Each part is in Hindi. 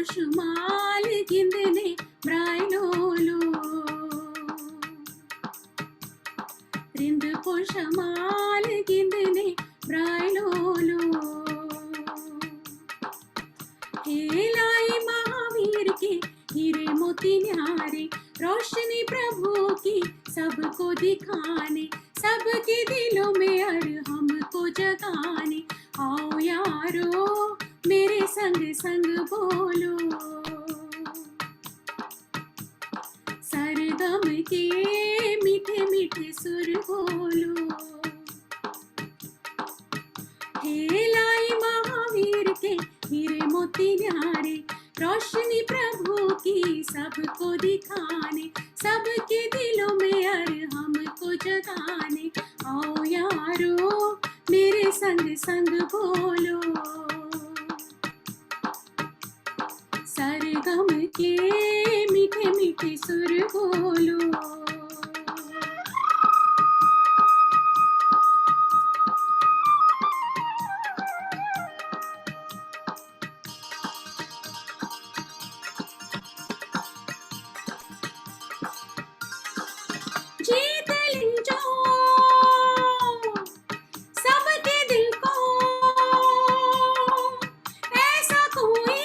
पुष्माल गिंदने ब्रायलोलो रिंद पुष्माल गिंदने ब्रायलोलो हेलाई महावीर के हीरे मोती न्यारे रोशनी प्रभु की सबको दिखाने सबके दिलों में अर हमको जगाने आओ यारो मेरे संग संग बोलो सरगम के मीठे मीठे सुर बोलो हेलाई महावीर के हीरे मोती न्यारे रोशनी प्रभु की सबको दिखाने सबके दिलों में अर हमको जगाने आओ यारो मेरे संग संग बोलो सरगम के मीठे मीठे सुर बोलो जीत लीजो सबके दिल को ऐसा कोई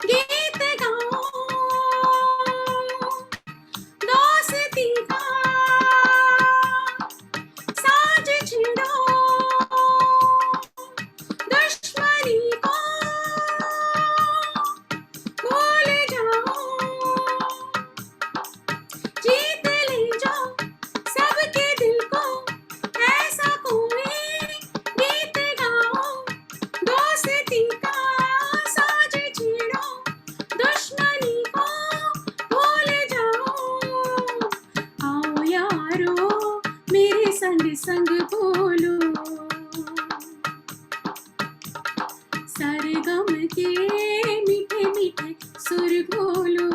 गीत गाओ दोस्ती का साज छिड़ो दुश्मनी को भूल जाओ जीत लीजो सबके दिल को ऐसा कोई गीत गाओ दोस्ती का साज छेड़ो दुश्मनी को भूल जाओ आओ यारो मेरे संग संग बोलो सरगम के मीठे मीठे सुर बोलो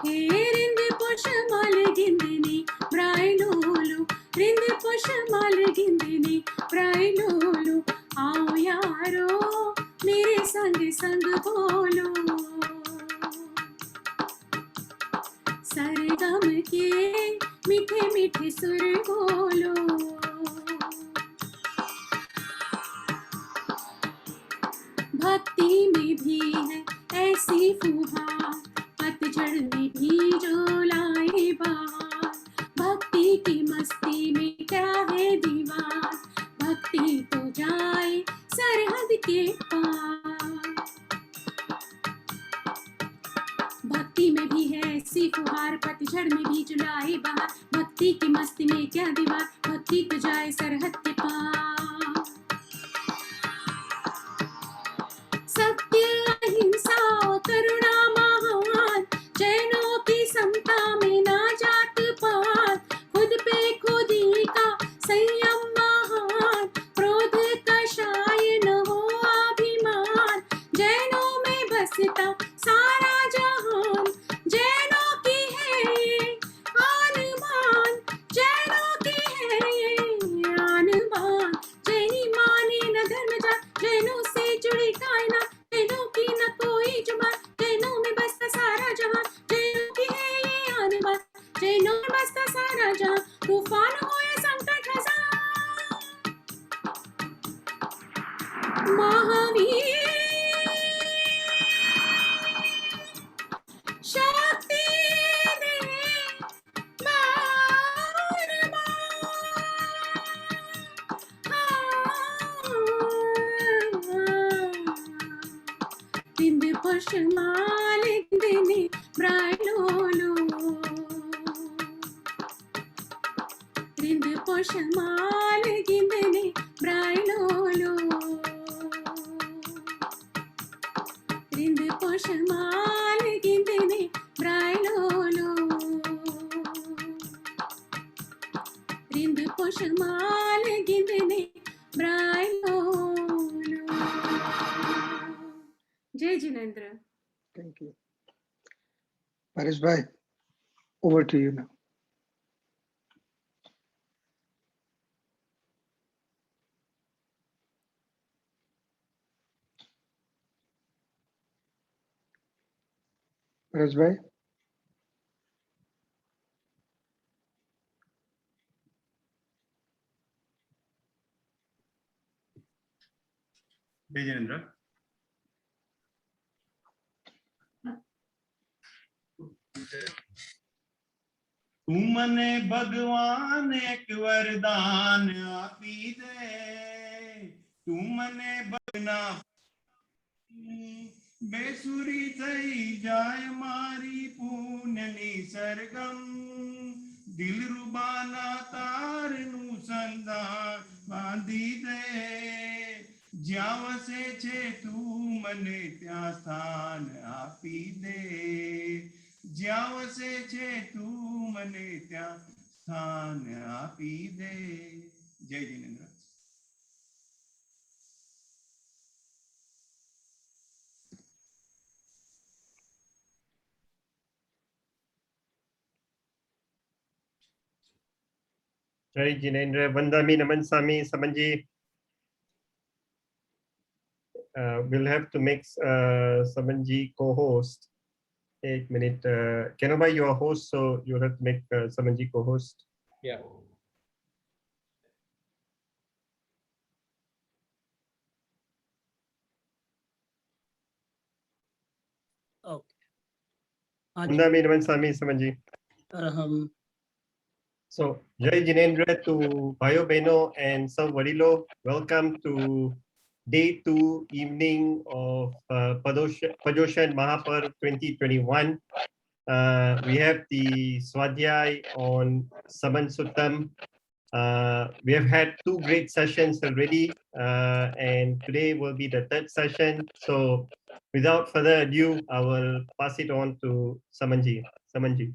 हे रिंद पुष्माल गिंदने ब्रायलोलो रिंद पुष्माल गिंदने ब्रायलोलो आओ यारो मेरे संग संग बोलो सरगम के मीठे मीठे सुर बोलो भक्ति में भी है ऐसी फुहार पतझड़ में भी जो लाए बहार भक्ति की मस्ती में क्या है दीवार भक्ति तो जाए सरहद के पार भक्ति में भी है ऐसी फुहार पतझड़ में भी जो लाए बहार भक्ति की मस्ती में क्या दीवार भक्ति तो जाए सरहद के पार सत्य अहिंसा करुणा महान जैनों की समता में ना जात पात खुद पे खुदी का संयम महान क्रोध कषाय न हो अभिमान जैनों में बसता सारा जहान जैनों की है ये आन बान जैनों की है ये आन बान जैनी माने न धर्म जात जैनों से जुड़ी कायनात जैनों की न कोई जुबान जैनों में बसता सारा जहां जैनों की है ये आन बान जैनों में बसता सारा जहां तूफान हो या संकट हजार महावीर शक्ति दे बार रिंद पुष्माल गिंदने ब्रायलोलो रिंद पुष्माल गिंदने ब्रायलोलो रिंद पुष्माल गिंदने ब्रायलोलो रिंद पुष्माल गिंदने ब्रायलोलो जय Jinendra Thank you. Paresh bhai, over to you now. Paresh भाई, जय जिनेन्द्र। तू मने भगवान एक वरदान आपी दे, तू मने बगना बेसुरी थई जाय मारी पुण्यनी सरगम, दिल रुबाना तार नु संधान बांधी दे, જ્યાં વસે છે તું મને ત્યાં સ્થાન આપી દે, જ્યાં વસે છે તું મને ત્યાં સ્થાન આપી દે। જય Jinendra. Jai Jinendra, Vandami Namansami, Samanji. We'll have to make Samanji co-host. 8 minute. Kenobai, you are host, so you'll have to make Samanji co-host. Yeah. Okay. Vandami Namansami, Samanji. So, Jai Jinendra to Bhayo Beno and Sam Vadilo. Welcome to Day 2 evening of Pajoshan Mahaparv 2021. We have the Swadhyay on Saman Suttam. We have had 2 great sessions already, and today will be the 3rd session. So, without further ado, I will pass it on to Samanji. Samanji.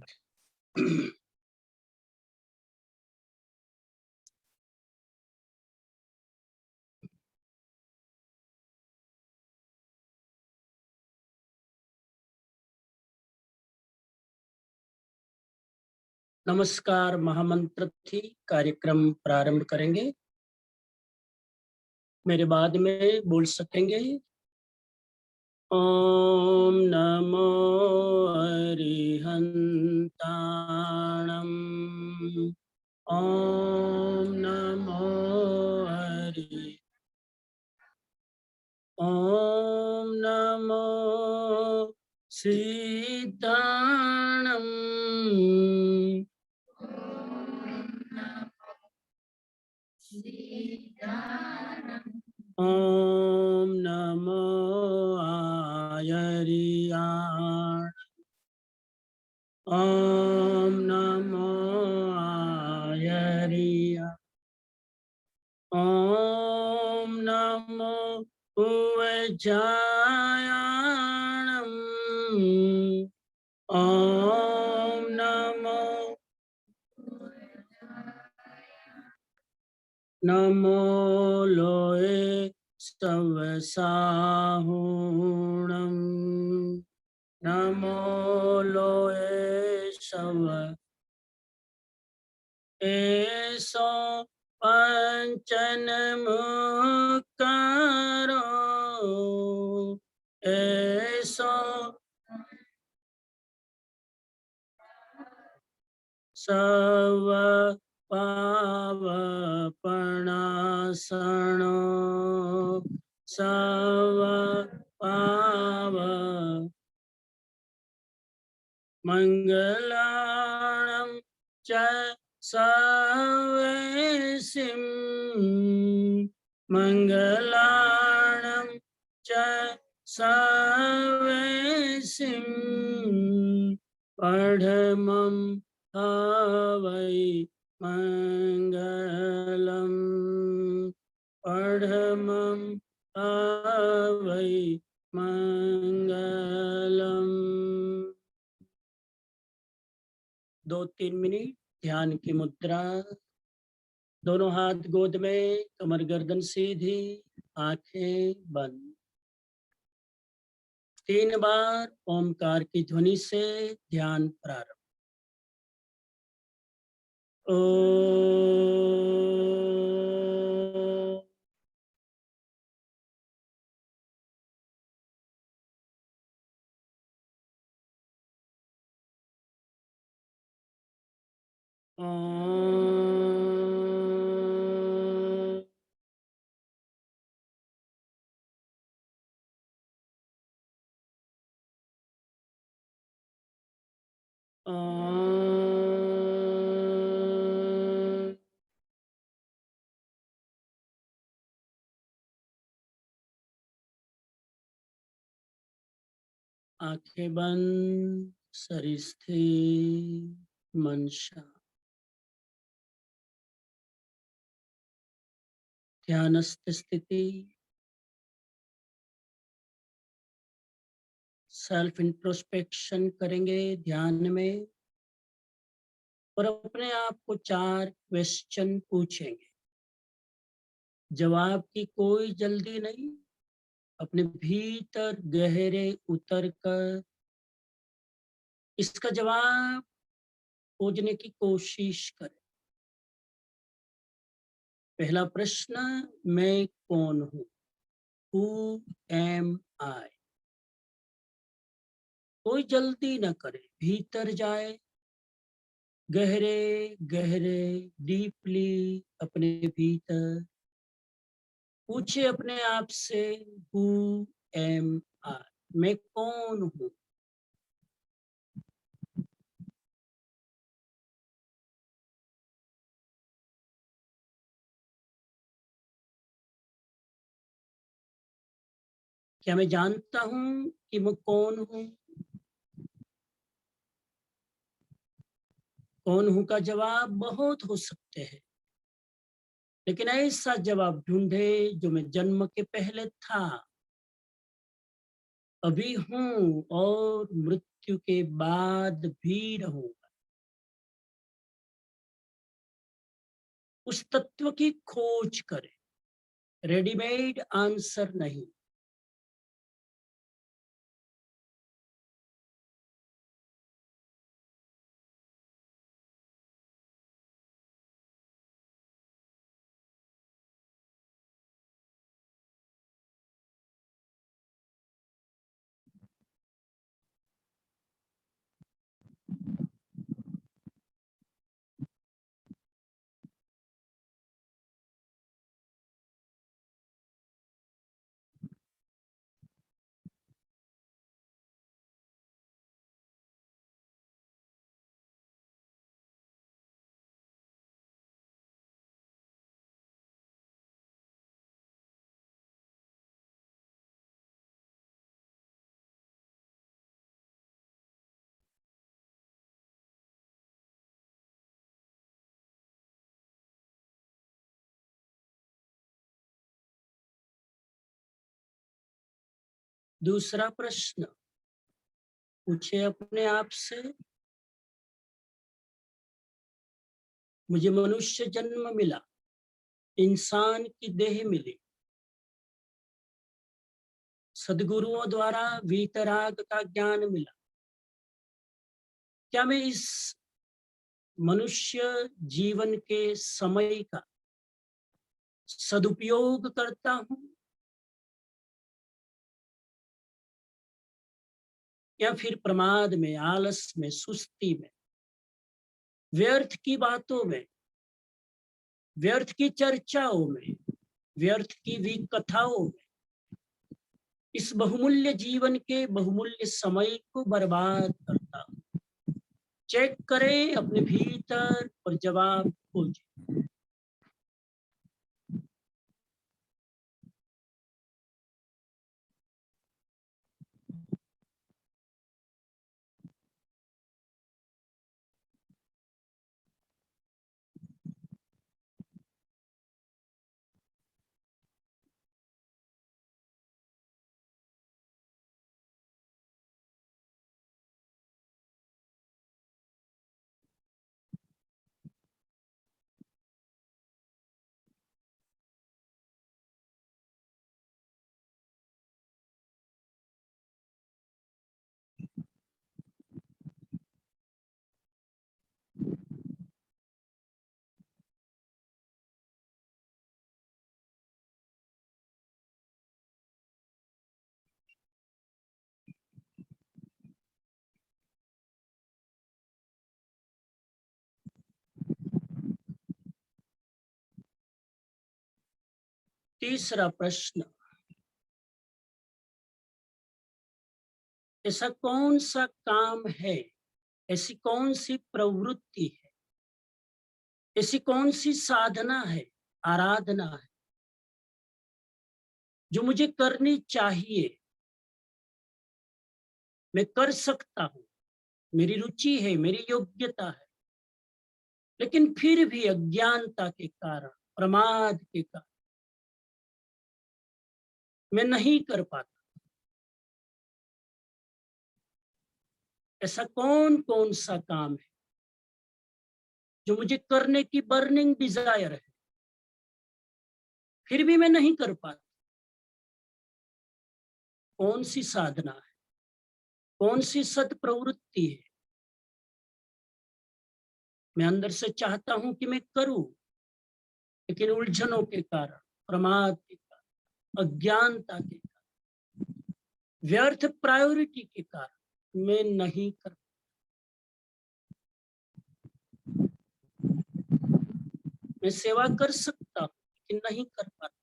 नमस्कार महामंत्र थी कार्यक्रम प्रारंभ करेंगे। मेरे बाद में बोल सकेंगे। ओम नमो अरिहंताणम, ओम नमो हरि, ओम नमो सीताणम, ओम नमो आयरियाण, ओम नमो आयरिया, ओम नमो उवजायाणम, ओम नमो नमो लोए सवसाहुणम, नमो लोए सव ऐसो पंचन मुकरो, ऐसो सव पावपणासनो, सव पाव मंगलाणं च सवेसिं, मंगलाणं च सवेसिं, पढमं हवै मंगलम, पढमं हवै मंगलम। 2-3 मिनट ध्यान की मुद्रा। दोनों हाथ गोद में, कमर गर्दन सीधी, आंखें बंद। 3 बार ओमकार की ध्वनि से ध्यान प्रारंभ। ओ ओम। ओम। आंखें बंद, शरीर स्थिर, मन शांत। ध्यानस्थ स्थिति, सेल्फ इंट्रोस्पेक्शन करेंगे ध्यान में और अपने आप को 4 क्वेश्चन पूछेंगे। जवाब की कोई जल्दी नहीं, अपने भीतर गहरे उतर कर इसका जवाब खोजने की कोशिश करें। पहला प्रश्न, मैं कौन हूँ? Who am I? कोई जल्दी न करे, भीतर जाए, गहरे गहरे डीपली अपने भीतर पूछे अपने आप से, Who am I? मैं कौन हूँ? क्या मैं जानता हूँ कि मैं कौन हूँ? कौन हूँ का जवाब बहुत हो सकते हैं, लेकिन ऐसा जवाब ढूंढे जो मैं जन्म के पहले था, अभी हूँ और मृत्यु के बाद भी रहूंगा। उस तत्व की खोज करें, रेडीमेड आंसर नहीं। दूसरा प्रश्न पूछे अपने आप से, मुझे मनुष्य जन्म मिला, इंसान की देह मिली, सदगुरुओं द्वारा वीतराग का ज्ञान मिला। क्या मैं इस मनुष्य जीवन के समय का सदुपयोग करता हूँ या फिर प्रमाद में, आलस में, सुस्ती में, व्यर्थ की बातों में, व्यर्थ की चर्चाओं में, व्यर्थ की विकथाओं में इस बहुमूल्य जीवन के बहुमूल्य समय को बर्बाद करता हूँ? चेक करें अपने भीतर और जवाब खोजें। तीसरा प्रश्न, ऐसा कौन सा काम है, ऐसी कौन सी प्रवृत्ति है, ऐसी कौन सी साधना है, आराधना है जो मुझे करनी चाहिए, मैं कर सकता हूं, मेरी रुचि है, मेरी योग्यता है, लेकिन फिर भी अज्ञानता के कारण, प्रमाद के कारण मैं नहीं कर पाता। ऐसा कौन कौन सा काम है जो मुझे करने की बर्निंग डिजायर है, फिर भी मैं नहीं कर पाता? कौन सी साधना है, कौन सी सद प्रवृत्ति है? मैं अंदर से चाहता हूं कि मैं करूं, लेकिन उलझनों के कारण, प्रमाद के कारण, अज्ञानता के कारण, व्यर्थ प्रायोरिटी के कारण मैं नहीं कर। मैं सेवा कर सकता हूं लेकिन नहीं कर पाता।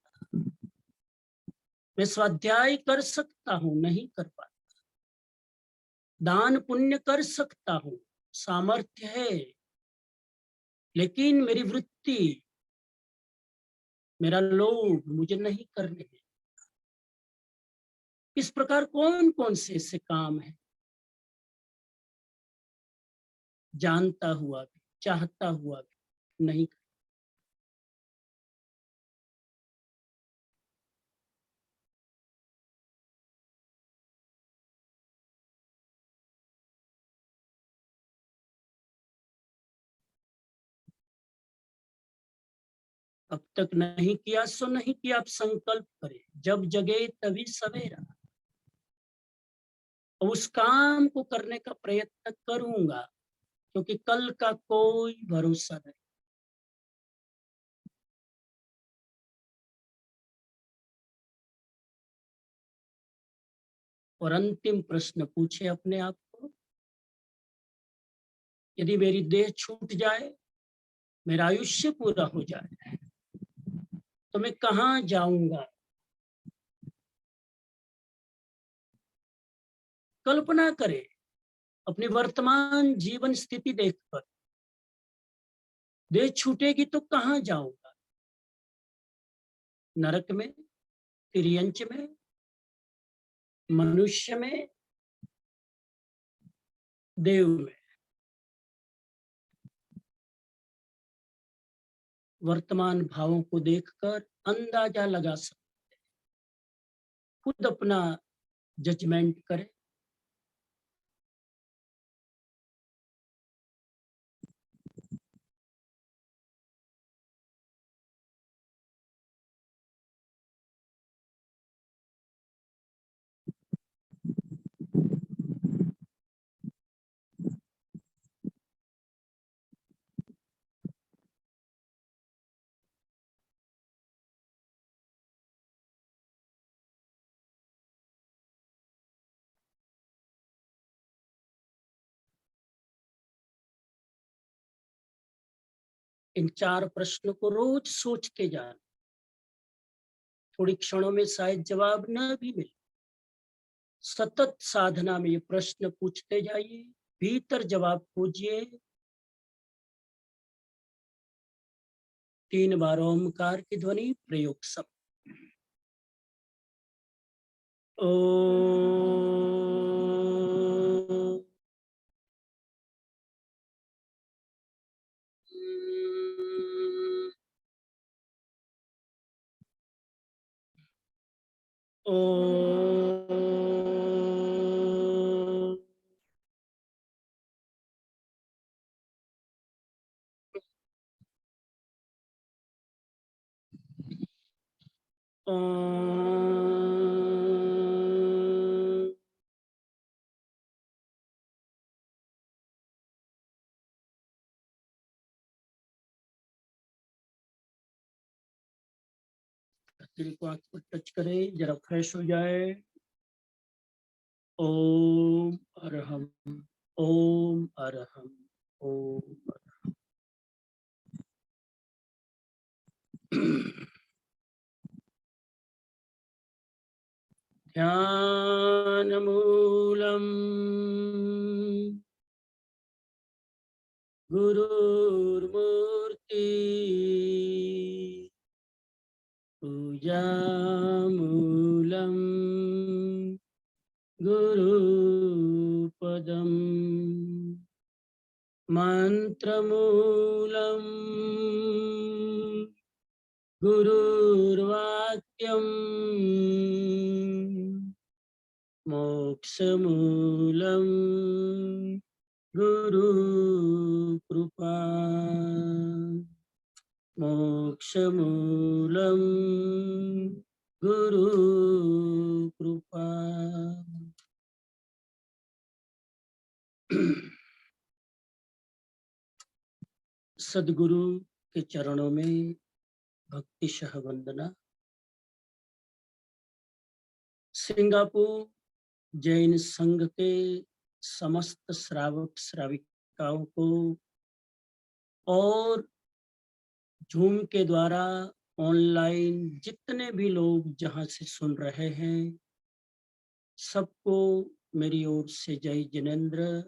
मैं स्वाध्याय कर सकता हूं, नहीं कर पाता। दान पुण्य कर सकता हूं, सामर्थ्य है, लेकिन मेरी वृत्ति, मेरा लोभ मुझे नहीं करने है। इस प्रकार कौन कौन से ऐसे काम है, जानता हुआ भी, चाहता हुआ भी नहीं कर। अब तक नहीं किया सो नहीं किया, आप संकल्प करें, जब जगे तभी सवेरा। उस काम को करने का प्रयत्न करूंगा, क्योंकि कल का कोई भरोसा नहीं। और अंतिम प्रश्न पूछे अपने आप को, यदि मेरी देह छूट जाए, मेरा आयुष्य पूरा हो जाए, तो मैं कहाँ जाऊंगा? कल्पना करें अपनी वर्तमान जीवन स्थिति देखकर, देह छूटेगी तो कहाँ जाऊंगा? नरक में, तिर्यंच में, मनुष्य में, देव में? वर्तमान भावों को देखकर अंदाजा लगा सकते, खुद अपना जजमेंट करें। इन 4 प्रश्नों को रोज सोचते जाना। थोड़ी क्षणों में शायद जवाब न भी मिले, सतत साधना में ये प्रश्न पूछते जाइए, भीतर जवाब खोजिए। 3 बार ओमकार की ध्वनि प्रयोग सब। ओ दिल को आंख पर टच करें, जरा फ्रेश हो जाए। ओम अरहम, ओम अरहम, ओम अरहम। ध्यानमूलम् गुरुर्मूर्ति पूजामूलम् गुरुपदम् मन्त्रमूलम् गुरुर्वाक्यम् मोक्षमूलम् गुरुकृपा मोक्षमूलम् गुरुकृपा। सद्गुरु के चरणों में भक्तिशः वंदना। सिंगापुर जैन संघ के समस्त श्रावक श्राविकाओं को और जूम के द्वारा ऑनलाइन जितने भी लोग जहां से सुन रहे हैं, सबको मेरी ओर से जय जिनेंद्र,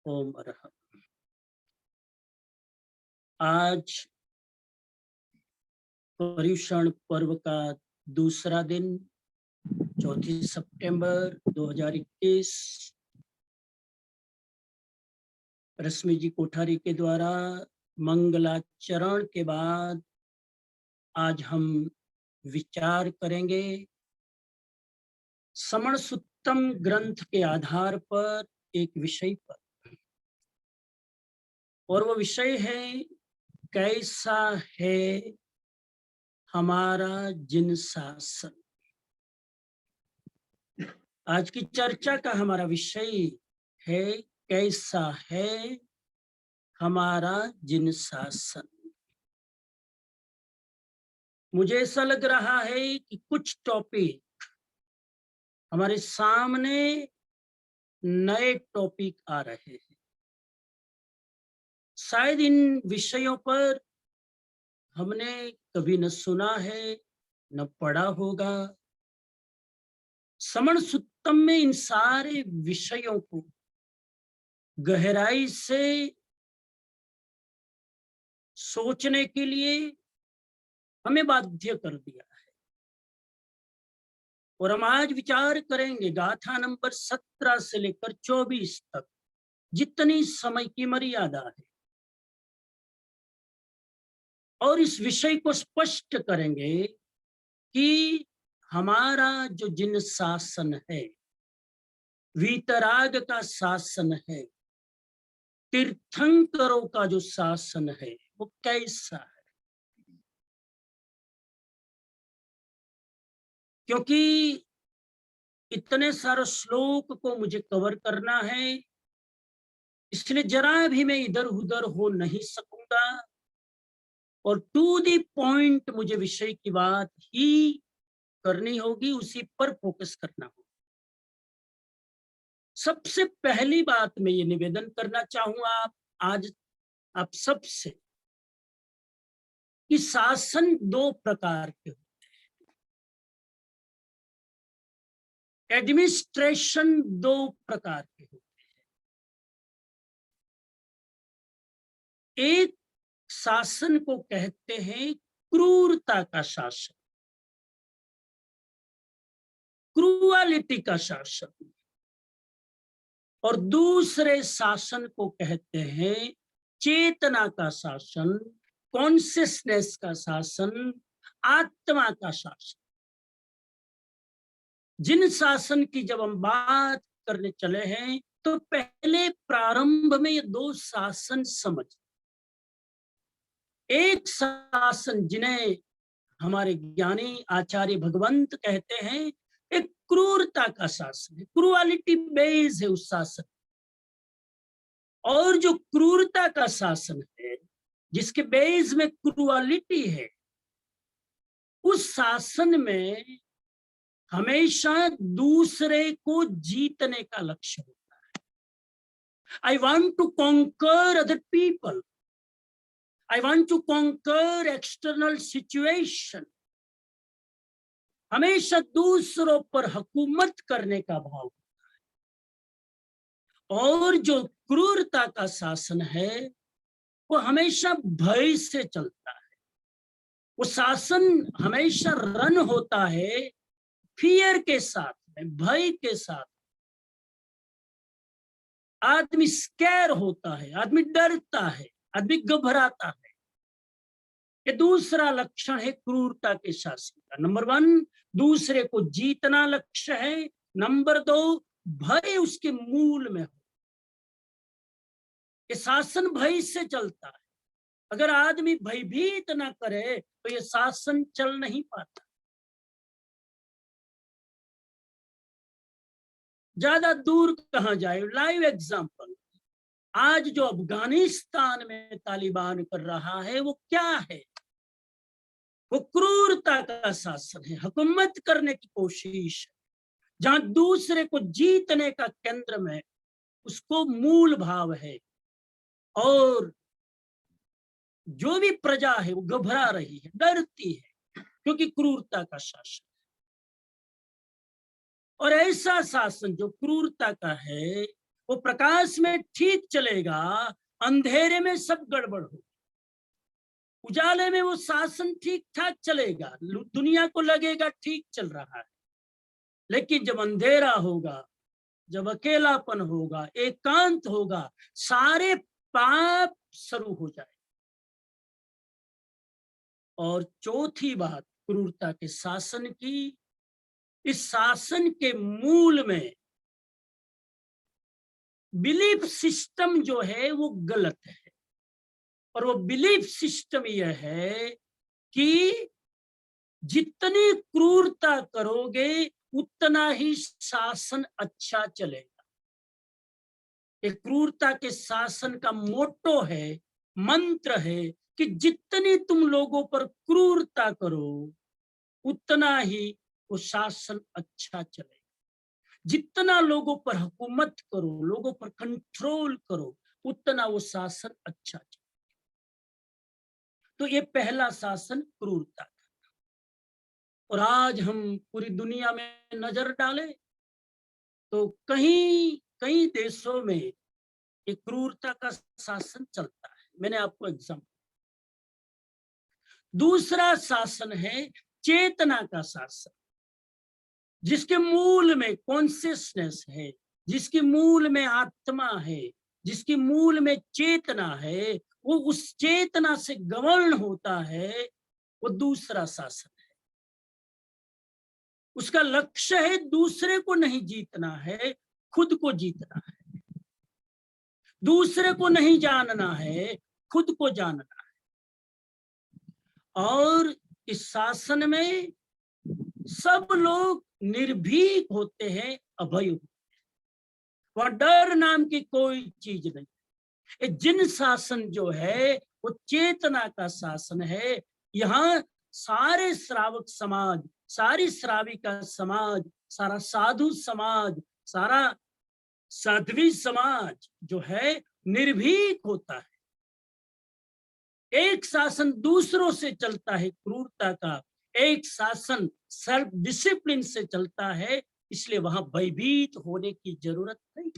ओम अरहत। आज पर्युषण पर्व का दूसरा दिन 4 सितंबर 2021 रश्मि जी कोठारी के द्वारा मंगलाचरण के बाद आज हम विचार करेंगे समण सुत्तम ग्रंथ के आधार पर एक विषय पर, और वो विषय है कैसा है हमारा जिन शासन। आज की चर्चा का हमारा विषय है कैसा है हमारा जिन शासन। मुझे ऐसा लग रहा है कि कुछ टॉपिक हमारे सामने नए टॉपिक आ रहे हैं। शायद इन विषयों पर हमने कभी न सुना है न पढ़ा होगा। समण सुत्तम में इन सारे विषयों को गहराई से सोचने के लिए हमें बाध्य कर दिया है, और हम आज विचार करेंगे गाथा नंबर 17 से लेकर 24 तक, जितनी समय की मर्यादा है, और इस विषय को स्पष्ट करेंगे कि हमारा जो जिन शासन है, वीतराग का शासन है, तीर्थंकरों का जो शासन है, वो कैसा है। क्योंकि इतने सारे श्लोक को मुझे कवर करना है, इसलिए जरा भी मैं इधर उधर हो नहीं सकूंगा, और टू द पॉइंट मुझे विषय की बात ही करनी होगी, उसी पर फोकस करना होगा। सबसे पहली बात मैं ये निवेदन करना चाहूंगा आज आप सबसे कि शासन 2 प्रकार के होते हैं, एडमिनिस्ट्रेशन 2 प्रकार के होते हैं। एक शासन को कहते हैं क्रूरता का शासन, क्रूअलिटी का शासन, और दूसरे शासन को कहते हैं चेतना का शासन, कॉन्शियसनेस का शासन, आत्मा का शासन। जिन शासन की जब हम बात करने चले हैं तो पहले प्रारंभ में ये 2 शासन समझ। एक शासन जिन्हें हमारे ज्ञानी आचार्य भगवंत कहते हैं, एक क्रूरता का शासन है, क्रूअलिटी बेस है उस शासन। और जो क्रूरता का शासन है, जिसके बेस में क्रूअलिटी है, उस शासन में हमेशा दूसरे को जीतने का लक्ष्य होता है। I want to conquer other people, I want to conquer external situation. हमेशा दूसरों पर हुकूमत करने का भाव होता है। और जो क्रूरता का शासन है वो हमेशा भय से चलता है। वो शासन हमेशा रन होता है फियर के साथ में, भय के साथ। आदमी स्कैर होता है, आदमी डरता है, आदमी घबराता है। ये दूसरा लक्षण है क्रूरता के शासन का। नंबर 1 दूसरे को जीतना लक्ष्य है। नंबर 2 भय उसके मूल में हो। ये शासन भय से चलता है। अगर आदमी भयभीत ना करे तो ये शासन चल नहीं पाता। ज्यादा दूर कहां जाए, लाइव एग्जांपल। आज जो अफगानिस्तान में तालिबान कर रहा है वो क्या है? वो क्रूरता का शासन है, हुकूमत करने की कोशिश है। जहां दूसरे को जीतने का केंद्र में उसको मूल भाव है, और जो भी प्रजा है वो घबरा रही है, डरती है, क्योंकि क्रूरता का शासन। और ऐसा शासन जो क्रूरता का है वो प्रकाश में ठीक चलेगा, अंधेरे में सब गड़बड़ हो। उजाले में वो शासन ठीक ठाक चलेगा, दुनिया को लगेगा ठीक चल रहा है। लेकिन जब अंधेरा होगा, जब अकेलापन होगा, एकांत होगा, सारे पाप शुरू हो जाए। और चौथी बात क्रूरता के शासन की, इस शासन के मूल में बिलीफ सिस्टम जो है वो गलत है। और वो बिलीफ सिस्टम यह है कि जितनी क्रूरता करोगे उतना ही शासन अच्छा चलेगा। ये क्रूरता के शासन का मोटो है, मंत्र है कि जितनी तुम लोगों पर क्रूरता करो उतना ही वो शासन अच्छा चलेगा। जितना लोगों पर हुकूमत करो, लोगों पर कंट्रोल करो, उतना वो शासन अच्छा चलेगा। तो ये पहला शासन क्रूरता का। और आज हम पूरी दुनिया में नजर डालें तो कई देशों में ये क्रूरता का शासन चलता है। मैंने आपको एग्जाम्पल। दूसरा शासन है चेतना का शासन, जिसके मूल में कॉन्शियसनेस है, जिसके मूल में आत्मा है, जिसके मूल में चेतना है। वो उस चेतना से गवर्न होता है, वो दूसरा शासन है। उसका लक्ष्य है दूसरे को नहीं जीतना है, खुद को जीतना है। दूसरे को नहीं जानना है, खुद को जानना है। और इस शासन में सब लोग निर्भीक होते हैं, अभय होते हैं। वह डर नाम की कोई चीज नहीं। ये जिन शासन जो है वो चेतना का शासन है। यहाँ सारे श्रावक समाज, सारी श्राविका समाज, सारा साधु समाज, सारा साध्वी समाज जो है निर्भीक होता है। एक शासन दूसरों से चलता है क्रूरता का, एक शासन सेल्फ डिसिप्लिन से चलता है, इसलिए वहां भयभीत होने की जरूरत नहीं।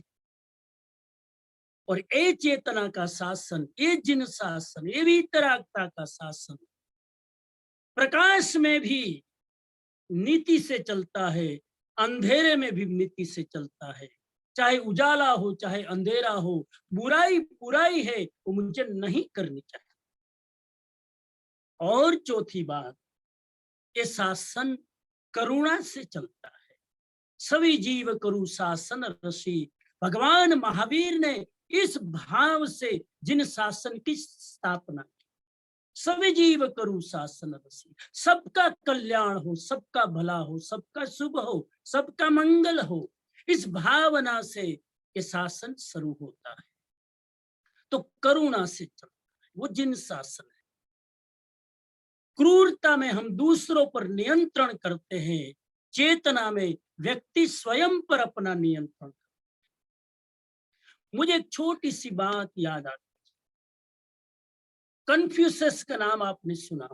और ये चेतना का शासन, ये जिन शासन, ये वितरागता का शासन प्रकाश में भी नीति से चलता है, अंधेरे में भी नीति से चलता है। चाहे उजाला हो चाहे अंधेरा हो, बुराई बुराई है वो मुझे नहीं करनी चाहिए। और चौथी बात, ये शासन करुणा से चलता है। सभी जीव करु शासन रसी, भगवान महावीर ने इस भाव से जिन शासन की स्थापना की। सभी जीव करु शासन रसी, सबका कल्याण हो, सबका भला हो, सबका शुभ हो, सबका मंगल हो, इस भावना से ये शासन शुरू होता है। तो करुणा से चलता है वो जिन शासन है। क्रूरता में हम दूसरों पर नियंत्रण करते हैं, चेतना में व्यक्ति स्वयं पर अपना नियंत्रण करता है। मुझे एक छोटी सी बात याद आती है। कन्फ्यूशियस का नाम आपने सुना।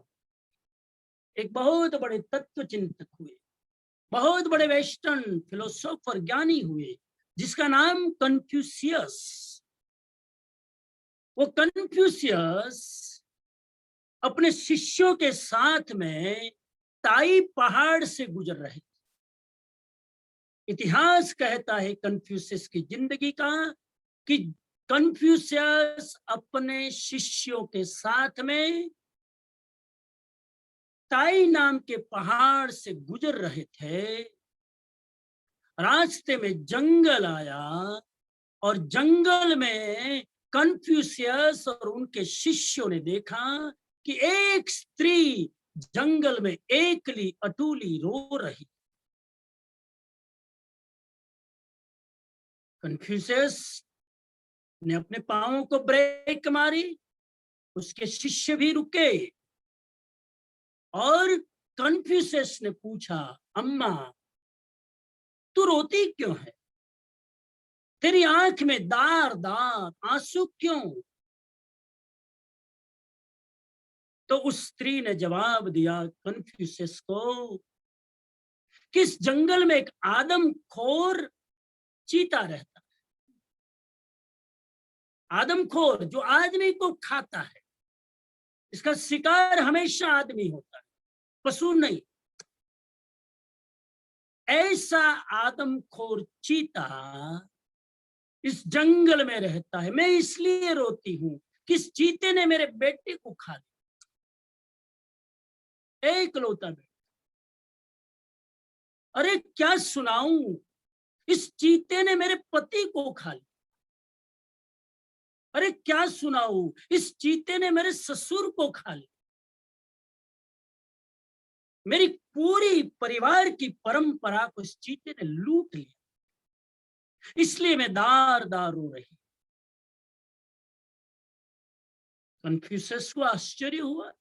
एक बहुत बड़े तत्व चिंतक हुए, बहुत बड़े वेस्टर्न फिलोसोफर ज्ञानी हुए जिसका नाम कन्फ्यूशियस। वो कन्फ्यूशियस अपने शिष्यों के साथ में ताई पहाड़ से गुजर रहे थे। इतिहास कहता है कन्फ्यूशियस की जिंदगी का कि कन्फ्यूशियस अपने शिष्यों के साथ में ताई नाम के पहाड़ से गुजर रहे थे। रास्ते में जंगल आया और जंगल में कन्फ्यूशियस और उनके शिष्यों ने देखा कि एक स्त्री जंगल में एकली अटूली रो रही। कन्फ्यूशियस ने अपने पांवों को ब्रेक मारी, उसके शिष्य भी रुके और कन्फ्यूशियस ने पूछा, अम्मा तू रोती क्यों है? तेरी आंख में दार दार आंसू क्यों? तो उस स्त्री ने जवाब दिया कन्फ्यूशियस को कि इस जंगल में एक आदमखोर चीता रहता है। आदमखोर जो आदमी को खाता है, इसका शिकार हमेशा आदमी होता है, पशु नहीं। ऐसा आदमखोर चीता इस जंगल में रहता है। मैं इसलिए रोती हूं कि इस चीते ने मेरे बेटे को खा लिया, एकलौता बेटा। अरे क्या सुनाऊं, इस चीते ने मेरे पति को खा लिया। अरे क्या सुनाऊं, इस चीते ने मेरे ससुर को खा लिया। मेरी पूरी परिवार की परंपरा को इस चीते ने लूट लिया, इसलिए मैं दार दार रो रही। कन्फ्यूशियस को आश्चर्य हुआ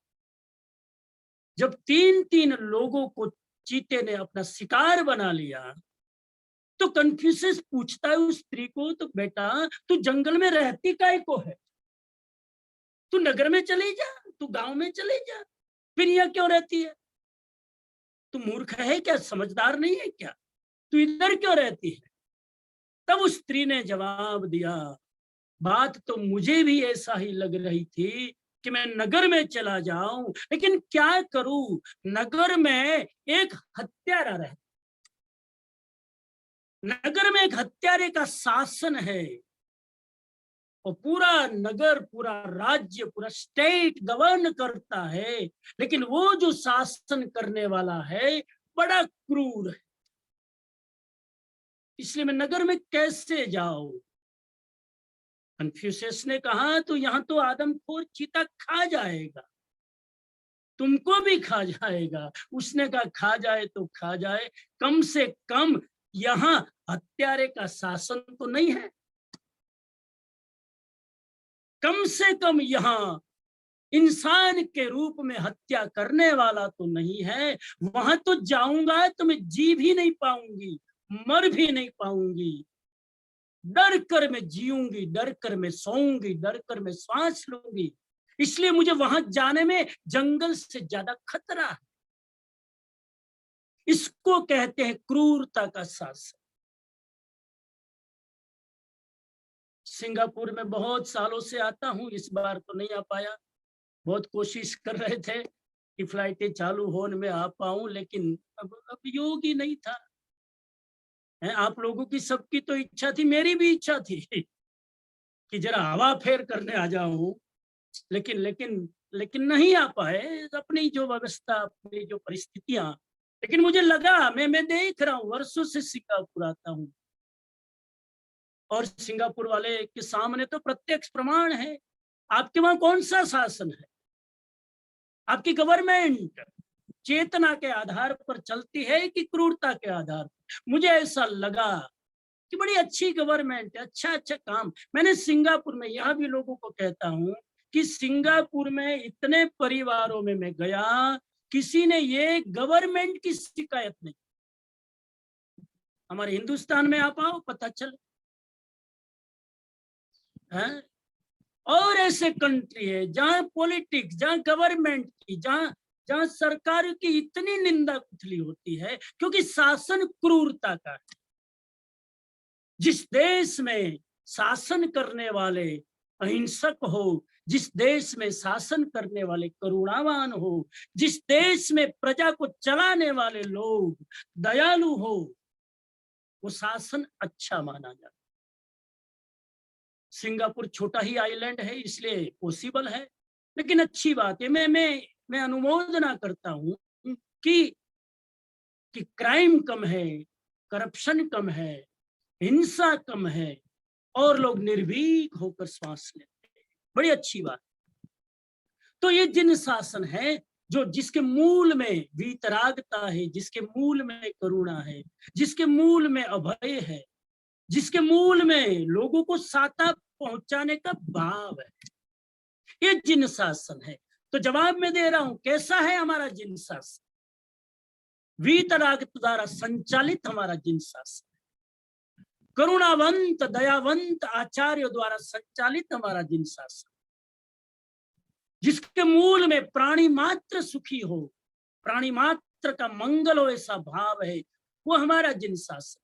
जब 3-3 लोगों को चीते ने अपना शिकार बना लिया। तो कन्फ्यूशियस पूछता है उस स्त्री को, तो बेटा तू जंगल में रहती काहे को है? तू नगर में चली जा, तू गांव में चली जा, फिर यहाँ क्यों रहती है? तू मूर्ख है क्या? समझदार नहीं है क्या? तू इधर क्यों रहती है? तब उस स्त्री ने जवाब दिया, बात तो मुझे भी ऐसा ही लग रही थी कि मैं नगर में चला जाऊं, लेकिन क्या करूं, नगर में एक हत्यारा रहता, नगर में एक हत्यारे का शासन है और पूरा नगर, पूरा राज्य, पूरा स्टेट गवर्न करता है, लेकिन वो जो शासन करने वाला है बड़ा क्रूर है, इसलिए मैं नगर में कैसे जाऊं? कन्फ्यूशियस ने कहा, तो यहां तो आदमखोर चीता खा जाएगा, तुमको भी खा जाएगा। उसने कहा खा जाए तो खा जाए, कम से कम यहाँ हत्यारे का शासन तो नहीं है, कम से कम यहाँ इंसान के रूप में हत्या करने वाला तो नहीं है। वहां तो जाऊंगा तो मैं जी भी नहीं पाऊंगी, मर भी नहीं पाऊंगी, डर कर मैं जीऊंगी, डर कर मैं सोऊंगी, डर कर मैं सांस लूंगी, इसलिए मुझे वहां जाने में जंगल से ज्यादा खतरा है। इसको कहते हैं क्रूरता का शासन। सिंगापुर में बहुत सालों से आता हूं, इस बार तो नहीं आ पाया। बहुत कोशिश कर रहे थे कि फ्लाइटें चालू होने में आ पाऊं, लेकिन अब योग ही नहीं था। आप लोगों की सबकी तो इच्छा थी, मेरी भी इच्छा थी कि जरा हवा फेर करने आ जाऊं, लेकिन लेकिन लेकिन नहीं आ पाए, अपनी जो व्यवस्था, अपनी जो परिस्थितियां। लेकिन मुझे लगा, मैं देख रहा हूं, वर्षों से सिंगापुर आता हूं और सिंगापुर वाले के सामने तो प्रत्यक्ष प्रमाण है। आपके वहां कौन सा शासन है? आपकी गवर्नमेंट चेतना के आधार पर चलती है कि क्रूरता के आधार पर? मुझे ऐसा लगा कि बड़ी अच्छी गवर्नमेंट है, अच्छा काम। मैंने सिंगापुर में, यह भी लोगों को कहता हूं कि सिंगापुर में इतने परिवारों में मैं गया, किसी ने ये गवर्नमेंट की शिकायत नहीं। हमारे हिंदुस्तान में आप आओ, पता चले। हैं? और ऐसे कंट्री है जहां पॉलिटिक्स, जहां गवर्नमेंट की, जहां जहां सरकार की इतनी निंदा कुचली होती है क्योंकि शासन क्रूरता का है। जिस देश में शासन करने वाले अहिंसक हो, जिस देश में शासन करने वाले करुणावान हो, जिस देश में प्रजा को चलाने वाले लोग दयालु हो, वो शासन अच्छा माना जाता है। सिंगापुर छोटा ही आइलैंड है इसलिए पॉसिबल है, लेकिन अच्छी बात है। मैं अनुमोदना करता हूं कि क्राइम कम है, करप्शन कम है, हिंसा कम है और लोग निर्भीक होकर श्वास लेते हैं। बड़ी अच्छी बात। तो ये जिन शासन है जो जिसके मूल में वीतरागता है, जिसके मूल में करुणा है, जिसके मूल में अभय है, जिसके मूल में लोगों को साता पहुंचाने का भाव है, ये जिन शासन है। तो जवाब मैं दे रहा हूं, कैसा है हमारा जिन शासन? वीतराग द्वारा संचालित हमारा जिन शासन, करुणावंत दयावंत आचार्य द्वारा संचालित हमारा जिन शासन, जिसके मूल में प्राणी मात्र सुखी हो, प्राणी मात्र का मंगल हो, ऐसा भाव है, वो हमारा जिन शासन।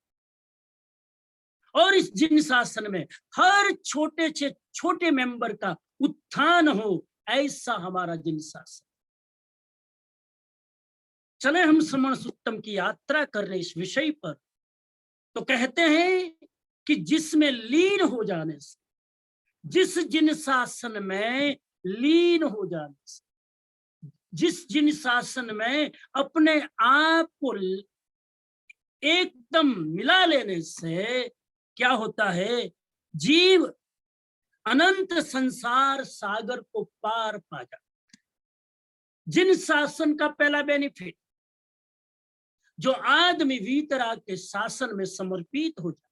और इस जिन शासन में हर छोटे से छोटे मेंबर का उत्थान हो, ऐसा हमारा जिन शासन। चले हम श्रमण सुत्तम की यात्रा कर रहे इस विषय पर। तो कहते हैं कि जिसमें लीन हो जाने से, जिस जिन शासन में लीन हो जाने से, जिस जिन शासन में अपने आप को एकदम मिला लेने से क्या होता है, जीव अनंत संसार सागर को पार पा जाता है। जिन शासन का पहला बेनिफिट, जो आदमी वीतराग के शासन में समर्पित हो जाए,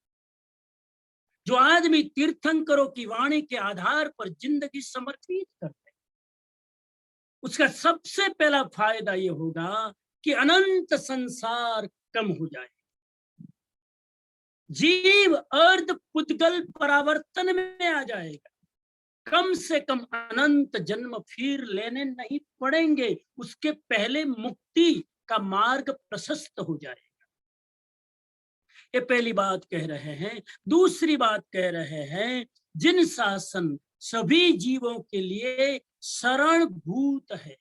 जो आदमी तीर्थंकरों की वाणी के आधार पर जिंदगी समर्पित करते हैं, उसका सबसे पहला फायदा ये होगा कि अनंत संसार कम हो जाए। जीव अर्ध पुद्गल परावर्तन में आ जाएगा। कम से कम अनंत जन्म फिर लेने नहीं पड़ेंगे, उसके पहले मुक्ति का मार्ग प्रशस्त हो जाएगा। ये पहली बात कह रहे हैं। दूसरी बात कह रहे हैं, जिन शासन सभी जीवों के लिए शरणभूत है।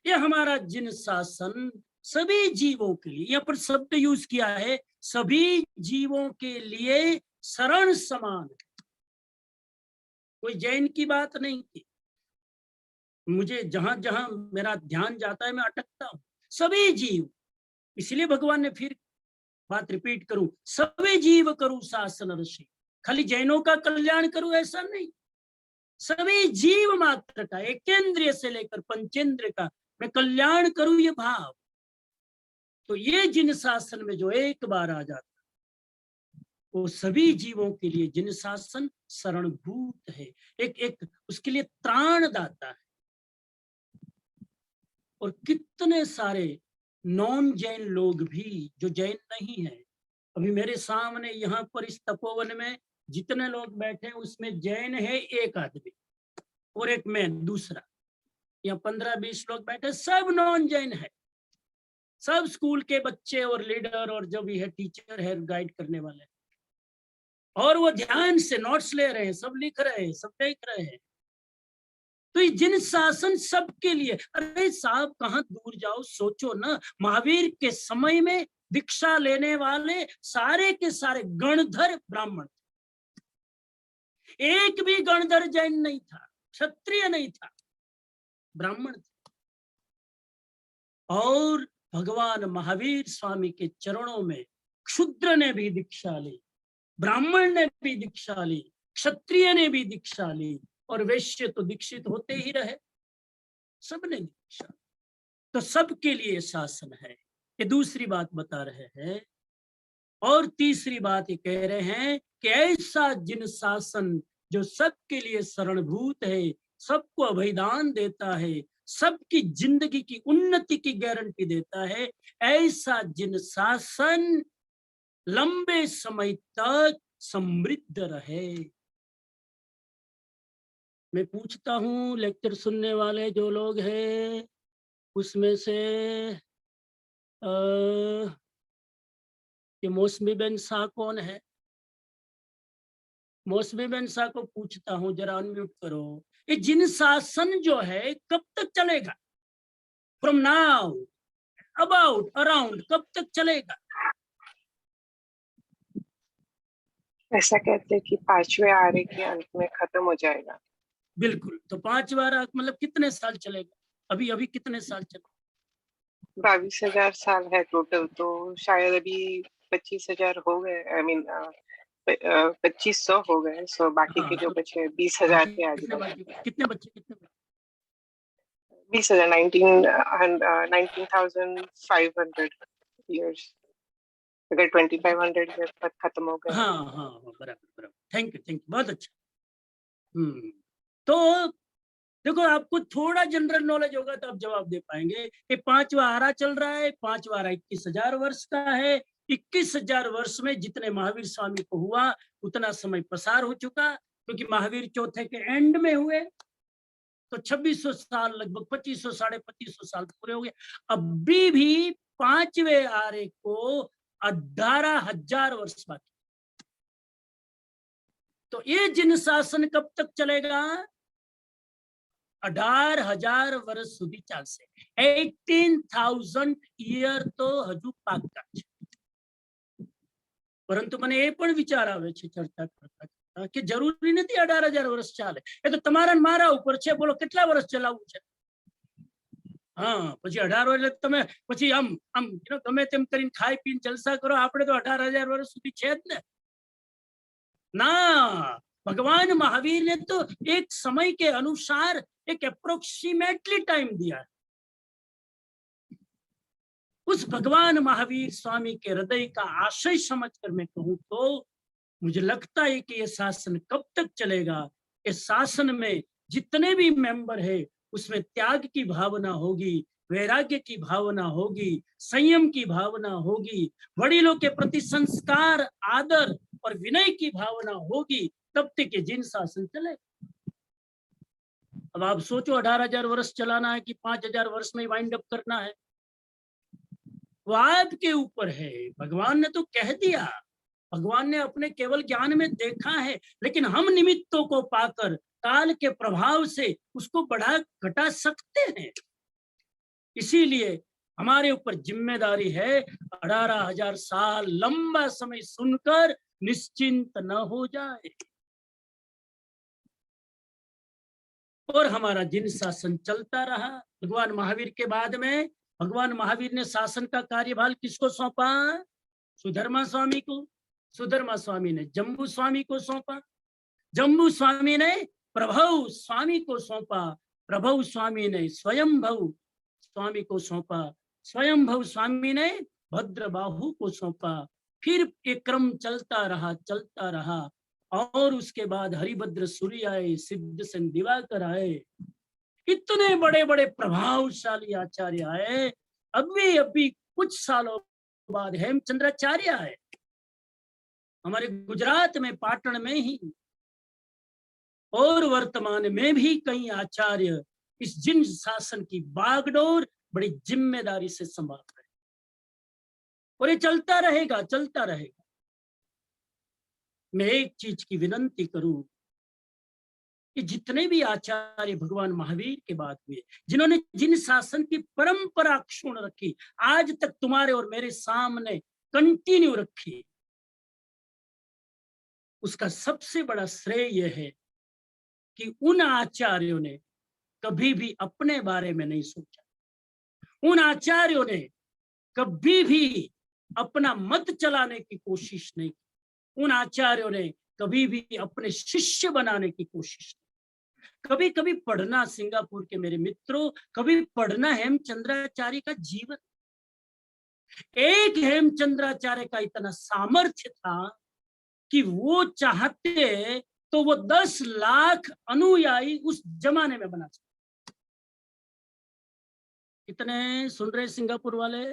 ये हमारा जिन शासन सभी जीवों के लिए, यहाँ पर शब्द यूज किया है, सभी जीवों के लिए शरण समान है। कोई जैन की बात नहीं की। मुझे जहां जहां मेरा ध्यान जाता है मैं अटकता हूं। सभी जीव, इसलिए भगवान ने फिर बात रिपीट करूं, सभी जीव करूं शासन ऋषि, खाली जैनों का कल्याण करूं ऐसा नहीं, सभी जीव मात्र का, एकेंद्रिय से लेकर पंचेंद्रिय का मैं कल्याण करूं, ये भाव। तो ये जिन शासन में जो एक बार आ जाता वो सभी जीवों के लिए जिन शासन शरणभूत है, एक उसके लिए त्राणदाता है। और कितने सारे नॉन जैन लोग भी जो जैन नहीं है, अभी मेरे सामने यहाँ पर इस तपोवन में जितने लोग बैठे उसमें जैन है एक आदमी और एक मैं दूसरा, यहाँ 15-20 लोग बैठे, सब नॉन जैन है, सब स्कूल के बच्चे और लीडर और जो भी है टीचर है, गाइड करने वाले, और वो ध्यान से नोट्स ले रहे हैं, सब लिख रहे हैं, सब देख रहे हैं। तो ये जिन शासन सबके लिए, अरे साहब कहाँ दूर जाओ, सोचो ना, महावीर के समय में दीक्षा लेने वाले सारे के सारे गणधर ब्राह्मण थे, एक भी गणधर जैन नहीं था, क्षत्रिय नहीं था, ब्राह्मण थे। और भगवान महावीर स्वामी के चरणों में क्षुद्र ने भी दीक्षा ली, ब्राह्मण ने भी दीक्षा ली, क्षत्रिय ने भी दीक्षा ली, और वैश्य तो दीक्षित होते ही रहे, सबने दीक्षा। तो सबके लिए शासन है, ये दूसरी बात बता रहे हैं। और तीसरी बात ये कह रहे हैं कि ऐसा जिन शासन जो सबके लिए शरणभूत है, सबको अभयदान देता है, सबकी जिंदगी की उन्नति की गारंटी देता है, ऐसा जिन शासन लंबे समय तक समृद्ध रहे। मैं पूछता हूं लेक्चर सुनने वाले जो लोग हैं, उसमें से ये मौसमी बेन शाह कौन है? मौसमी बेन शाह को पूछता हूँ, जरा अनम्यूट करो। ये जिन शासन जो है कब तक चलेगा? फ्रॉम नाउ, अबाउट, अराउंड, कब तक चलेगा? ऐसा कहते हैं कि 5वें आरे के अंत में खत्म हो जाएगा। बिल्कुल। तो 5 बार मतलब कितने साल चलेगा? अभी अभी कितने साल चलेगा? 22,000 साल है टोटल, तो शायद अभी 25,000 हो गए। आई मीन 2500 हो गए। सो बाकी के जो बचे 20,000 के कितने आगे बच्चे? कितने बच्चे? 20,000 19,500 years। अगर 2500 ईयर तक खत्म हो गया। हाँ हाँ हाँ, बराबर बराबर। थैंक यू, बहुत अच्छा। तो देखो, आपको थोड़ा जनरल नॉलेज होगा तो आप जवाब दे पाएंगे कि 5वां आरा चल रहा है। 5वां आरा 21,000 वर्ष का है। 21,000 वर्ष में जितने महावीर स्वामी को हुआ उतना समय पसार हो चुका, क्योंकि महावीर चौथे के एंड में हुए तो 2600 साल, लगभग 2500, 2550 साल पूरे हो गए। अभी भी 5वें आरे को 18,000 वर्ष बाकी। तो ये जिन शासन कब तक चलेगा? 18,000 વર્ષ સુધી ચાલશે। 18,000 યર તો હજુ પાક્કા છે। પરંતુ મને એ પણ વિચાર આવે છે ચર્ચા કરતા કે જરૂરી નથી 18,000 વર્ષ ચાલે। એ તો તમારા ને મારા ઉપર છે, બોલો કેટલા વર્ષ ચલાવવું છે। હા, પછી 18 એટલે તમે પછી આમ આમ ગમે તેમ કરીને ખાઈ પીને જલસા કરો। આપણે તો 18,000 વર્ષ સુધી છે જ ને। ना, भगवान महावीर ने तो एक समय के अनुसार एक अप्रोक्सीमेटली टाइम दिया। उस भगवान महावीर स्वामी के हृदय का आशय समझकर मैं कहूं तो मुझे लगता है कि यह शासन कब तक चलेगा। इस शासन में जितने भी मेंबर है उसमें त्याग की भावना होगी, वैराग्य की भावना होगी, संयम की भावना होगी, वडीलों के प्रति संस्कार, आदर और विनय की भावना होगी, तब तक ये जिन शासन चले। अब आप सोचो 18,000 वर्ष चलाना है कि 5,000 वर्ष में वाइंड अप करना है, वो आपके ऊपर है। भगवान ने तो कह दिया, भगवान ने अपने केवल ज्ञान में देखा है, लेकिन हम निमित्तों को पाकर काल के प्रभाव से उसको बढ़ा घटा सकते हैं। इसीलिए हमारे ऊपर जिम्मेदारी है 18,000 साल लंबा समय सुनकर निश्चिंत न हो जाए और हमारा जिन शासन चलता रहा। भगवान महावीर के बाद में भगवान महावीर ने शासन का कार्यभार किसको सौंपा? सुधर्मा स्वामी को। सुधर्मा स्वामी ने जम्बू स्वामी को सौंपा। जम्बू स्वामी ने प्रभु स्वामी को सौंपा। प्रभु स्वामी ने स्वयंभू स्वामी को सौंपा। स्वयंभू स्वामी ने भद्रबाहु को सौंपा। फिर एक क्रम चलता रहा और उसके बाद हरिभद्र सूर्य आए, सिद्धसेन दिवाकर आए, इतने बड़े बड़े प्रभावशाली आचार्य आए। अभी कुछ सालों बाद हेमचंद्राचार्य आए हमारे गुजरात में, पाटन में ही। और वर्तमान में भी कई आचार्य इस जिन शासन की बागडोर बड़ी जिम्मेदारी से संभाल रहे और ये चलता रहेगा, चलता रहेगा। मैं एक चीज की विनंती करूं कि जितने भी आचार्य भगवान महावीर के बाद हुए, जिन्होंने जिन शासन की परंपरा क्षुण रखी, आज तक तुम्हारे और मेरे सामने कंटिन्यू रखी, उसका सबसे बड़ा श्रेय यह है कि उन आचार्यों ने कभी भी अपने बारे में नहीं सोचा। उन आचार्यों ने कभी भी अपना मत चलाने की कोशिश नहीं की। उन आचार्यों ने कभी भी अपने शिष्य बनाने की कोशिश नहीं। कभी कभी पढ़ना सिंगापुर के मेरे मित्रों, कभी पढ़ना हेमचंद्राचार्य का जीवन। एक हेमचंद्राचार्य का इतना सामर्थ्य था कि वो चाहते तो वो 10 लाख अनुयायी उस जमाने में बना सकते। कितने सुन रहे सिंगापुर वाले?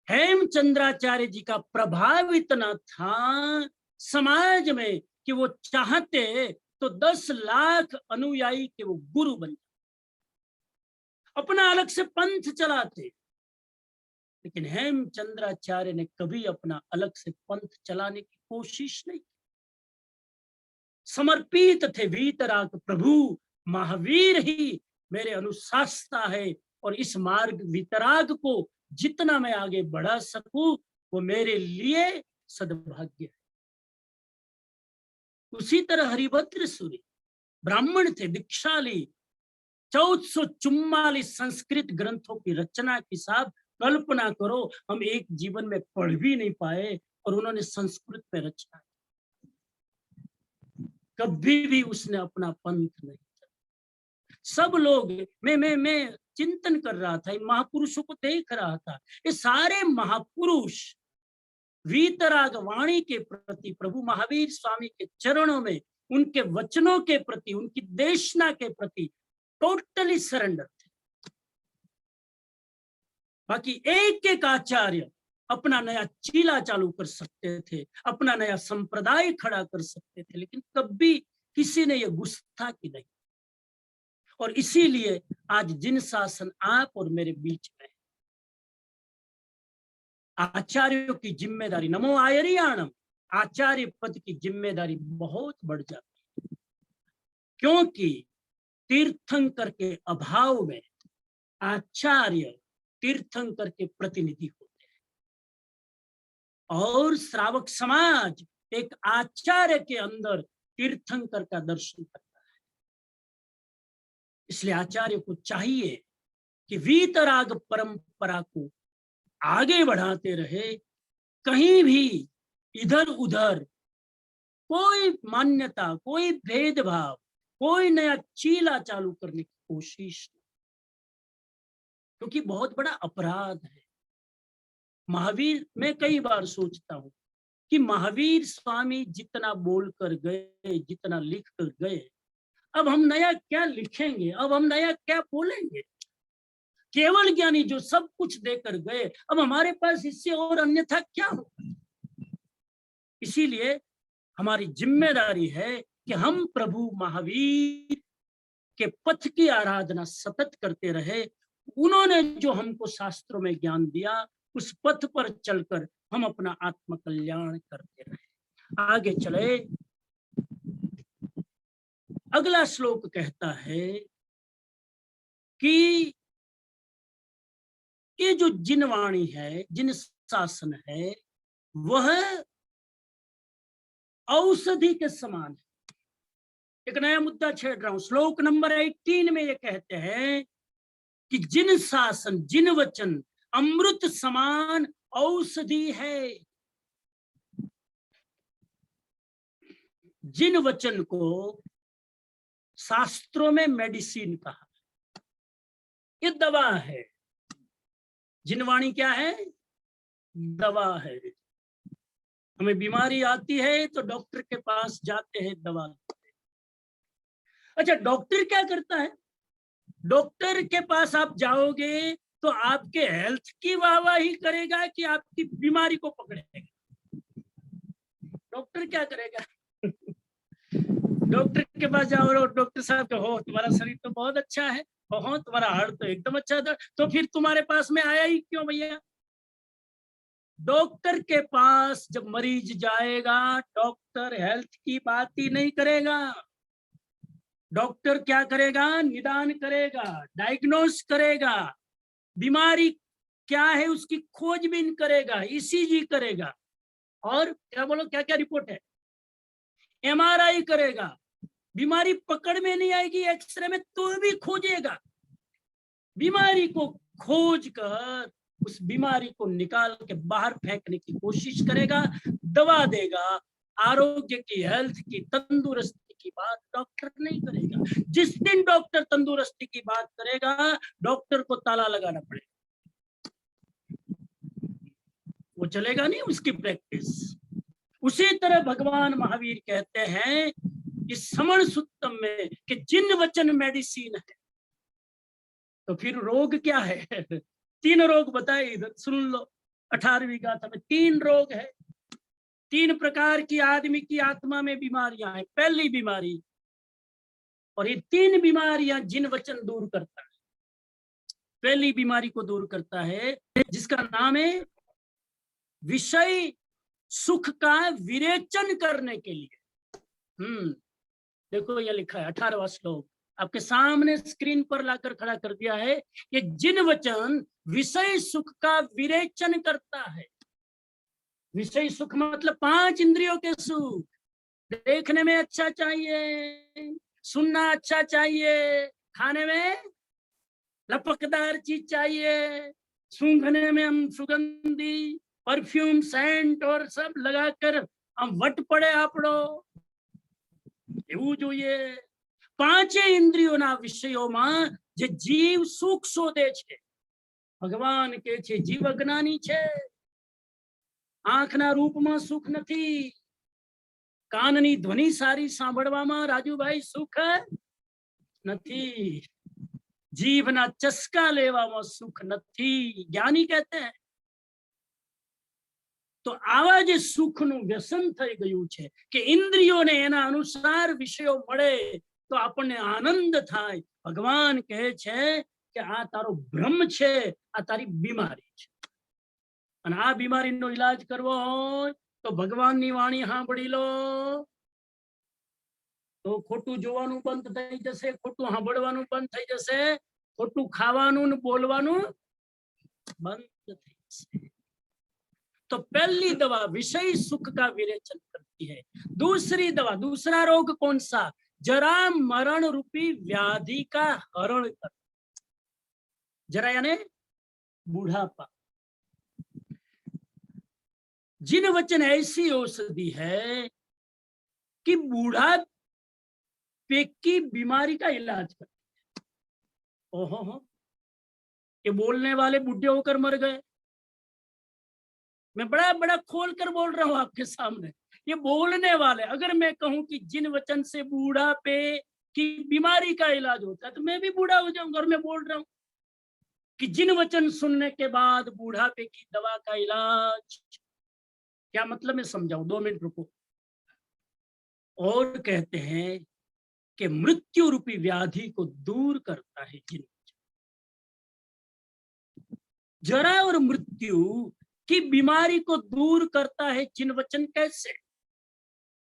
हेमचंद्राचार्य जी का प्रभाव इतना था समाज में कि वो चाहते तो 10 लाख अनुयायी के वो गुरु बन जाते। अपना अलग से पंथ चलाते, लेकिन हेमचंद्राचार्य ने कभी अपना अलग से पंथ चलाने की कोशिश नहीं की। समर्पित थे वीतराग प्रभु, महावीर ही मेरे अनुशासता है, और इस मार्ग वितराग को जितना मैं आगे बढ़ा सकूं वो मेरे लिए सद्भाग्य है। उसी तरह हरिभद्र सूरी ब्राह्मण थे, दीक्षाली, 1444 संस्कृत ग्रंथों की रचना की। साहब कल्पना करो, हम एक जीवन में पढ़ भी नहीं पाए और उन्होंने संस्कृत में रचना, कभी भी उसने अपना पंथ नहीं चला। सब लोग, मैं चिंतन कर रहा था, इन महापुरुषों को देख रहा था, ये सारे महापुरुष वीतराग वाणी के प्रति, प्रभु महावीर स्वामी के चरणों में, उनके वचनों के प्रति, उनकी देशना के प्रति टोटली सरेंडर थे। बाकी एक एक आचार्य अपना नया चीला चालू कर सकते थे, अपना नया संप्रदाय खड़ा कर सकते थे, लेकिन कभी किसी ने यह गुस्ताखी नहीं। और इसीलिए आज जिन शासन आप और मेरे बीच में, आचार्यों की जिम्मेदारी, नमो आयरियाणम, आचार्य पद की जिम्मेदारी बहुत बढ़ जाती है, क्योंकि तीर्थंकर के अभाव में आचार्य तीर्थंकर के प्रतिनिधि होते हैं, और श्रावक समाज एक आचार्य के अंदर तीर्थंकर का दर्शन करता है। इसलिए आचार्य को चाहिए कि वीतराग परंपरा को आगे बढ़ाते रहे, कहीं भी इधर उधर कोई मान्यता, कोई भेदभाव, कोई नया चीला चालू करने की कोशिश नहीं, क्योंकि बहुत बड़ा अपराध है। महावीर, मैं कई बार सोचता हूं कि महावीर स्वामी जितना बोल कर गए, जितना लिख कर गए, अब हम नया क्या लिखेंगे, अब हम नया क्या बोलेंगे? केवल ज्ञानी जो सब कुछ देकर गए, अब हमारे पास इससे और अन्यथा क्या हो? इसीलिए हमारी जिम्मेदारी है कि हम प्रभु महावीर के पथ की आराधना सतत करते रहे। उन्होंने जो हमको शास्त्रों में ज्ञान दिया, उस पथ पर चलकर हम अपना आत्म कल्याण करते रहे। आगे चले, अगला श्लोक कहता है कि ये जो जिनवाणी है, जिन शासन है, वह औषधि के समान है। एक नया मुद्दा छेड़ रहा हूं। श्लोक नंबर 18 में ये कहते हैं कि जिन शासन, जिन वचन अमृत समान औषधि है। जिन वचन को शास्त्रों में मेडिसिन कहा, ये दवा है। जिनवाणी क्या है? दवा है। हमें बीमारी आती है तो डॉक्टर के पास जाते हैं, दवा लेते हैं। अच्छा, डॉक्टर क्या करता है? डॉक्टर के पास आप जाओगे तो आपके हेल्थ की वाहवाही करेगा कि आपकी बीमारी को पकड़ेगा? डॉक्टर क्या करेगा? डॉक्टर के पास जाओ और डॉक्टर साहब कहो तुम्हारा शरीर तो बहुत अच्छा है, हो तुम्हारा हार्ट तो एकदम अच्छा था, तो फिर तुम्हारे पास में आया ही क्यों भैया? डॉक्टर के पास जब मरीज जाएगा, डॉक्टर हेल्थ की बात ही नहीं करेगा। डॉक्टर क्या करेगा? निदान करेगा, डायग्नोस करेगा, बीमारी क्या है उसकी खोजबीन करेगा, ईसीजी करेगा, और क्या बोलो, क्या क्या रिपोर्ट है, एमआरआई करेगा। बीमारी पकड़ में नहीं आएगी एक्सरे में तो भी खोजेगा, बीमारी को खोज कर उस बीमारी को निकाल के बाहर फेंकने की कोशिश करेगा, दवा देगा। आरोग्य की, हेल्थ की, तंदुरुस्ती की बात डॉक्टर नहीं करेगा। जिस दिन डॉक्टर तंदुरुस्ती की बात करेगा, डॉक्टर को ताला लगाना पड़ेगा, वो चलेगा नहीं उसकी प्रैक्टिस। उसी तरह भगवान महावीर कहते हैं इस समण सुत्तम में कि जिन वचन मेडिसिन है, तो फिर रोग क्या है? 3 रोग बताए, इधर सुन लो। 18वीं गाथा में 3 रोग है। 3 प्रकार की आदमी की आत्मा में बीमारियां हैं। पहली बीमारी, और ये 3 बीमारियां जिन वचन दूर करता है। पहली बीमारी को दूर करता है, जिसका नाम है विषय सुख का विरेचन करने के लिए। देखो ये लिखा है 18वां श्लोक आपके सामने स्क्रीन पर लाकर खड़ा कर दिया है। ये जिन वचन विषय सुख का विरेचन करता है। विषय सुख मतलब 5 इंद्रियों के सुख। देखने में अच्छा चाहिए, सुनना अच्छा चाहिए, खाने में लपकदार चीज चाहिए, सूंघने में हम सुगंधी परफ्यूम सेंट और सब लगाकर हम वट पड़े आपड़ो એવું જોઈએ। 5 ઇન્દ્રિયોના વિષયોમાં જે જીવ સુખ શોધે છે, ભગવાન કહે છે જીવ અજ્ઞાની છે। આંખના રૂપમાં સુખ નથી, કાનની ધ્વનિ સારી સાંભળવામાં રાજુભાઈ સુખ નથી, જીભના ચસ્કા લેવામાં સુખ નથી, જ્ઞાની कहते हैं। તો આવા જે સુખનું વ્યસન થઈ ગયું છે કે ઇન્દ્રિયોને એના અનુસાર વિષયો મળે તો આપણને આનંદ થાય। ભગવાન કહે છે કે આ તારો ભ્રમ છે, આ તારી બીમારી છે। અને આ બીમારીનો ઈલાજ કરવો હોય તો ભગવાનની વાણી સાંભળી લો તો ખોટું જોવાનું બંધ થઈ જશે, ખોટું સાંભળવાનું બંધ થઈ જશે, ખોટું ખાવાનું ને બોલવાનું બંધ થઈ જશે। तो पहली दवा विषय सुख का विरेचन करती है। दूसरी दवा, दूसरा रोग कौन सा? जरा मरण रूपी व्याधि का हरण कर। जरा यानी बूढ़ापा। जिन वचन ऐसी औषधि है कि बूढ़ापे की बीमारी का इलाज करती है। ओहो, ये बोलने वाले बूढ़े होकर मर गए। मैं बड़ा बड़ा खोल कर बोल रहा हूं आपके सामने। ये बोलने वाले, अगर मैं कहूं कि जिन वचन से बूढ़ापे की बीमारी का इलाज होता है तो मैं भी बूढ़ा हो जाऊंगा। और मैं बोल रहा हूं कि जिन वचन सुनने के बाद बूढ़ापे की दवा का इलाज, क्या मतलब मैं समझाऊं, 2 मिनट रुको। और कहते हैं कि मृत्यु रूपी व्याधि को दूर करता है जिन वचन। जरा और मृत्यु की बीमारी को दूर करता है जिन वचन। कैसे?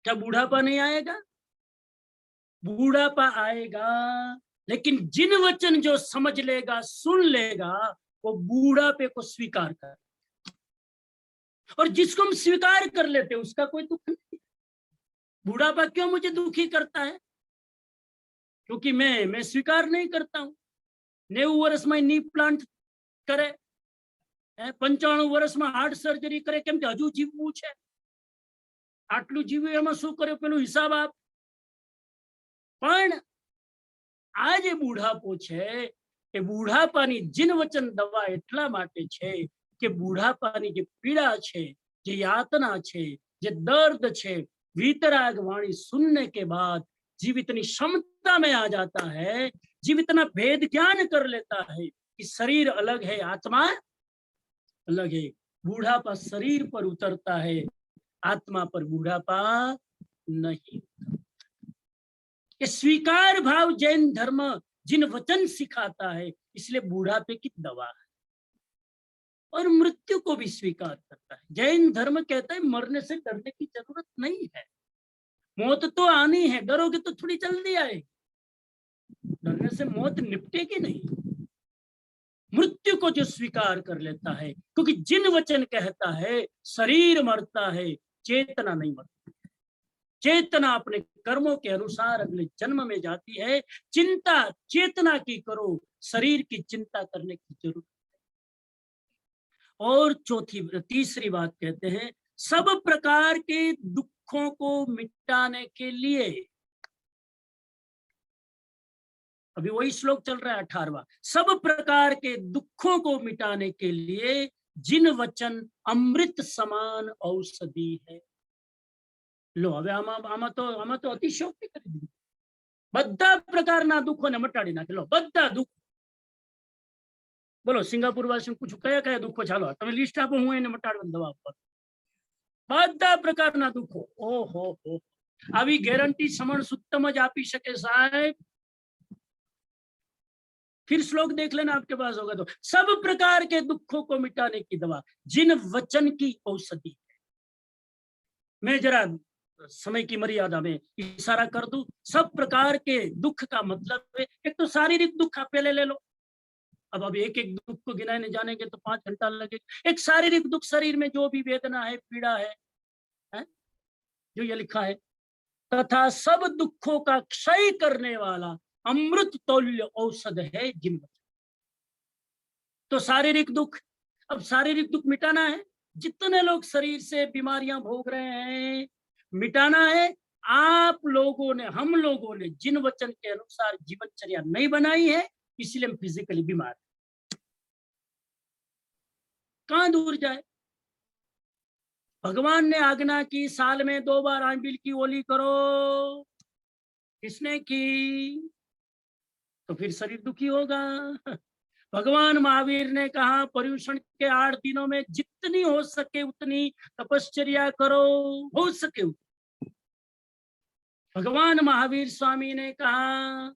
क्या बूढ़ापा नहीं आएगा? बूढ़ापा आएगा, लेकिन जिन वचन जो समझ लेगा, सुन लेगा, वो बूढ़ापे को स्वीकार कर। और जिसको हम स्वीकार कर लेते हैं उसका कोई दुख नहीं। बूढ़ापा क्यों मुझे दुखी करता है? क्योंकि मैं स्वीकार नहीं करता हूं। 90 वर्ष में नी प्लांट करे, 95 વર્ષમાં હાર્ટ સર્જરી કરે, કેમ કે હજુ જીવવું છે। આટલું જીવ્યું એમાં શું કર્યું પેલું હિસાબ આપ। પણ આ જે બુઢાપો છે એ બુઢાપાની જીન વચન દવા એટલા માટે છે કે બુઢાપાની જે પીડા છે, જે यातना છે, જે દર્દ છે, वीतराग वाणी सुनने के बाद जीव इतनी क्षमता में आ जाता है, जीव इतना भेद ज्ञान कर लेता है कि शरीर अलग है, आत्मा अलग है। बूढ़ापा शरीर पर उतरता है, आत्मा पर बूढ़ापा नहीं। ये स्वीकार भाव जैन धर्म जिन वचन सिखाता है, इसलिए बूढ़ापे की दवा है। और मृत्यु को भी स्वीकार करता है। जैन धर्म कहता है मरने से डरने की जरूरत नहीं है। मौत तो आनी है, डरोगे तो थोड़ी जल्दी आएगी। डरने से मौत निपटेगी नहीं। मृत्यु को जो स्वीकार कर लेता है, क्योंकि जिन वचन कहता है शरीर मरता है, चेतना नहीं मरती। चेतना अपने कर्मों के अनुसार अगले जन्म में जाती है। चिंता चेतना की करो, शरीर की चिंता करने की जरूरत है। और तीसरी बात कहते हैं, सब प्रकार के दुखों को मिटाने के लिए, अभी वही श्लोक चल रहा है 18वां, सब प्रकार के दुखों को मिटाने के लिए जिन वचन अमृत समान औषधि है। लो હવે આમાં તો અતિશયોક્તિ કરી દીધી। બધા પ્રકારના દુઃખોને મટાડી નાખે। લો બધા દુઃખ બોલો, સિંગાપુર વાસીને પૂછું કયા કયા દુઃખો, ચાલો તમે લિસ્ટ આપો, હું એને મટાડવાની દવા આપું। બધા પ્રકારના દુઃખો। ઓહો હો, આવી ગેરંટી સમણ સુત્તમ જ આપી શકે સાહેબ। फिर श्लोक देख लेना आपके पास होगा तो। सब प्रकार के दुखों को मिटाने की दवा जिन वचन की औषधि है। मैं जरा समय की मर्यादा में इशारा कर दूं, सब प्रकार के दुख का मतलब है, एक तो शारीरिक दुख आप पहले ले लो। अब एक एक दुख को गिनाने जानेंगे तो 5 घंटा लगेगा। एक शारीरिक दुख, शरीर में जो भी वेदना है, पीड़ा है? जो ये लिखा है, तथा सब दुखों का क्षय करने वाला अमृत तुल्य औषध है जिन वचन। तो शारीरिक दुख, अब शारीरिक दुख मिटाना है। जितने लोग शरीर से बीमारियां भोग रहे हैं, मिटाना है। आप लोगों ने, हम लोगों ने जिन वचन के अनुसार जीवनचर्या नहीं बनाई है, इसलिए हम फिजिकली बीमार हैं। कहां दूर जाए? भगवान ने आज्ञा की साल में 2 बार आंबिल की ओली करो, किसने की? तो फिर शरीर दुखी होगा। भगवान महावीर ने कहा पर्युषण के 8 दिनों में जितनी हो सके उतनी तपश्चर्या करो, हो सके उतनी। भगवान महावीर स्वामी ने कहा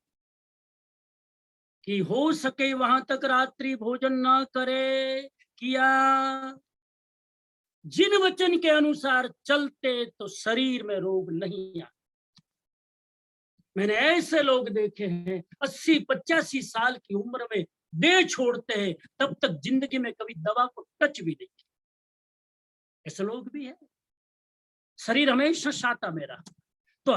कि हो सके वहां तक रात्रि भोजन न करे, किया। जिन वचन के अनुसार चलते तो शरीर में रोग नहीं आता। मैंने ऐसे लोग देखे हैं 80-85 साल की उम्र में देह छोड़ते हैं, तब तक जिंदगी में कभी दवा को टच भी नहीं किया। ऐसे लोग भी हैं। शरीर हमेशा शाता में रहा। तो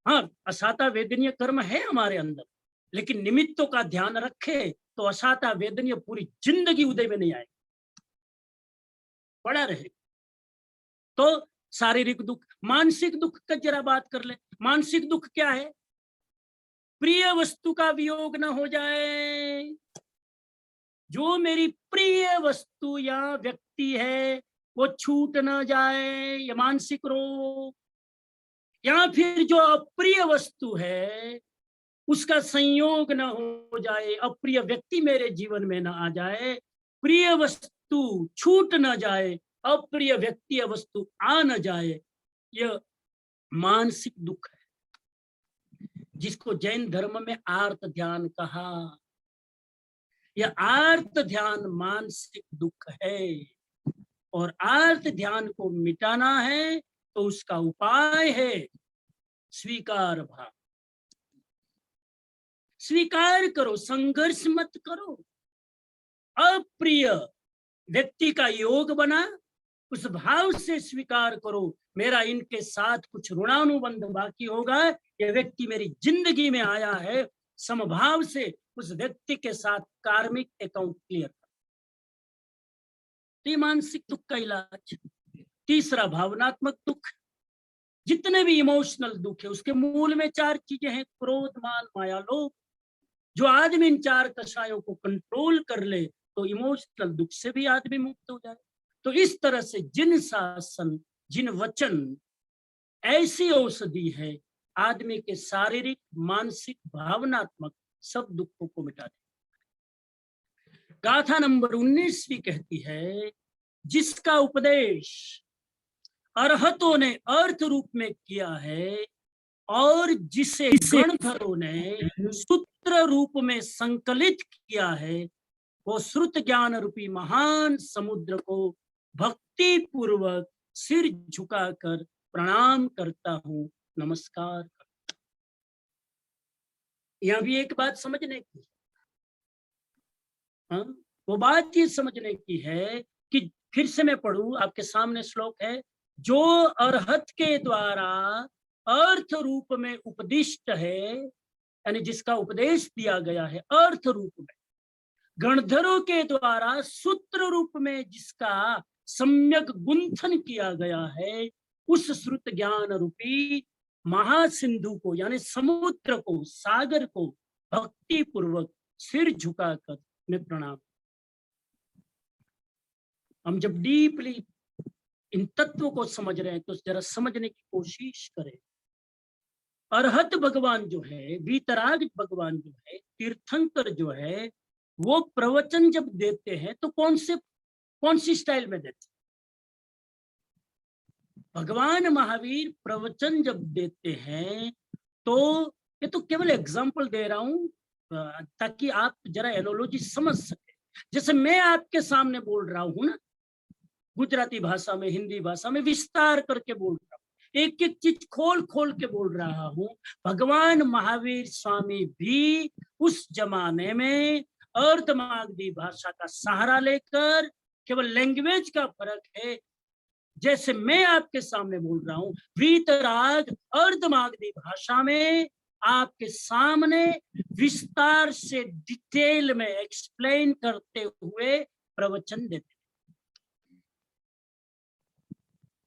हाँ, अशाता वेदनीय कर्म है हमारे अंदर, लेकिन निमित्तों का ध्यान रखे तो अशाता वेदनीय पूरी जिंदगी उदय में नहीं आएगी, पड़ा रहे। तो शारीरिक दुख, मानसिक दुख का जरा बात कर ले। मानसिक दुख क्या है? प्रिय वस्तु का वियोग न हो जाए। जो मेरी प्रिय वस्तु या व्यक्ति है वो छूट न जाए, ये मानसिक रोग। या फिर जो अप्रिय वस्तु है उसका संयोग न हो जाए, अप्रिय व्यक्ति मेरे जीवन में न आ जाए, प्रिय वस्तु छूट न जाए, अप्रिय व्यक्ति या वस्तु आ न जाए, यह मानसिक दुख है, जिसको जैन धर्म में आर्त ध्यान कहा। यह आर्त ध्यान मानसिक दुख है, और आर्त ध्यान को मिटाना है तो उसका उपाय है स्वीकार भाव। स्वीकार करो, संघर्ष मत करो। अप्रिय व्यक्ति का योग बना, उस भाव से स्वीकार करो, मेरा इनके साथ कुछ ऋणानुबंध बाकी होगा, यह व्यक्ति मेरी जिंदगी में आया है, समभाव से उस व्यक्ति के साथ कार्मिक अकाउंट क्लियर कर। तो मानसिक दुख का इलाज। तीसरा भावनात्मक दुख। जितने भी इमोशनल दुख है उसके मूल में 4 चीजें हैं, क्रोध, मान, माया, लोभ। जो आदमी इन 4 कषायों को कंट्रोल कर ले तो इमोशनल दुख से भी आदमी मुक्त हो जाए। तो इस तरह से जिन शासन, जिन वचन ऐसी औषधि है, आदमी के शारीरिक, मानसिक, भावनात्मक सब दुखों को मिटा दे। गाथा नंबर 19 कहती है, जिसका उपदेश अरहतों ने अर्थ रूप में किया है और जिसे गणधरों ने सूत्र रूप में संकलित किया है, वो श्रुत ज्ञान रूपी महान समुद्र को भक्ति पूर्वक सिर झुकाकर प्रणाम करता हूं, नमस्कार करता हूं। यहां भी एक बात समझने की, हाँ, वो बात ये समझने की है कि फिर से मैं पढ़ूं, आपके सामने श्लोक है, जो अरहत के द्वारा अर्थ रूप में उपदिष्ट है, यानी जिसका उपदेश दिया गया है अर्थ रूप में, गणधरों के द्वारा सूत्र रूप में जिसका सम्यक गुंथन किया गया है, उस श्रुत ज्ञान रूपी महासिंधु को, यानी समुद्र को, सागर को भक्ति पूर्वक सिर झुकाकर मैं प्रणाम। हम जब डीपली इन तत्वों को समझ रहे हैं तो जरा समझने की कोशिश करें। अरहत भगवान जो है, वीतराग भगवान जो है, तीर्थंकर जो है, वो प्रवचन जब देते हैं तो कौन सी स्टाइल में देते हैं? भगवान महावीर प्रवचन जब देते हैं तो, ये तो केवल एग्जाम्पल दे रहा हूं, ताकि आप जरा एनोलॉजी समझ सके। जैसे मैं आपके सामने बोल रहा हूं ना, गुजराती भाषा में, हिंदी भाषा में विस्तार करके बोल रहा हूँ, एक एक चीज खोल खोल के बोल रहा हूँ। भगवान महावीर स्वामी भी उस जमाने में अर्धमागधी भाषा का सहारा लेकर, केवल लैंग्वेज का फर्क है, जैसे मैं आपके सामने बोल रहा हूँ, वीतराग अर्धमागधी भाषा में आपके सामने विस्तार से डिटेल में एक्सप्लेन करते हुए प्रवचन देते।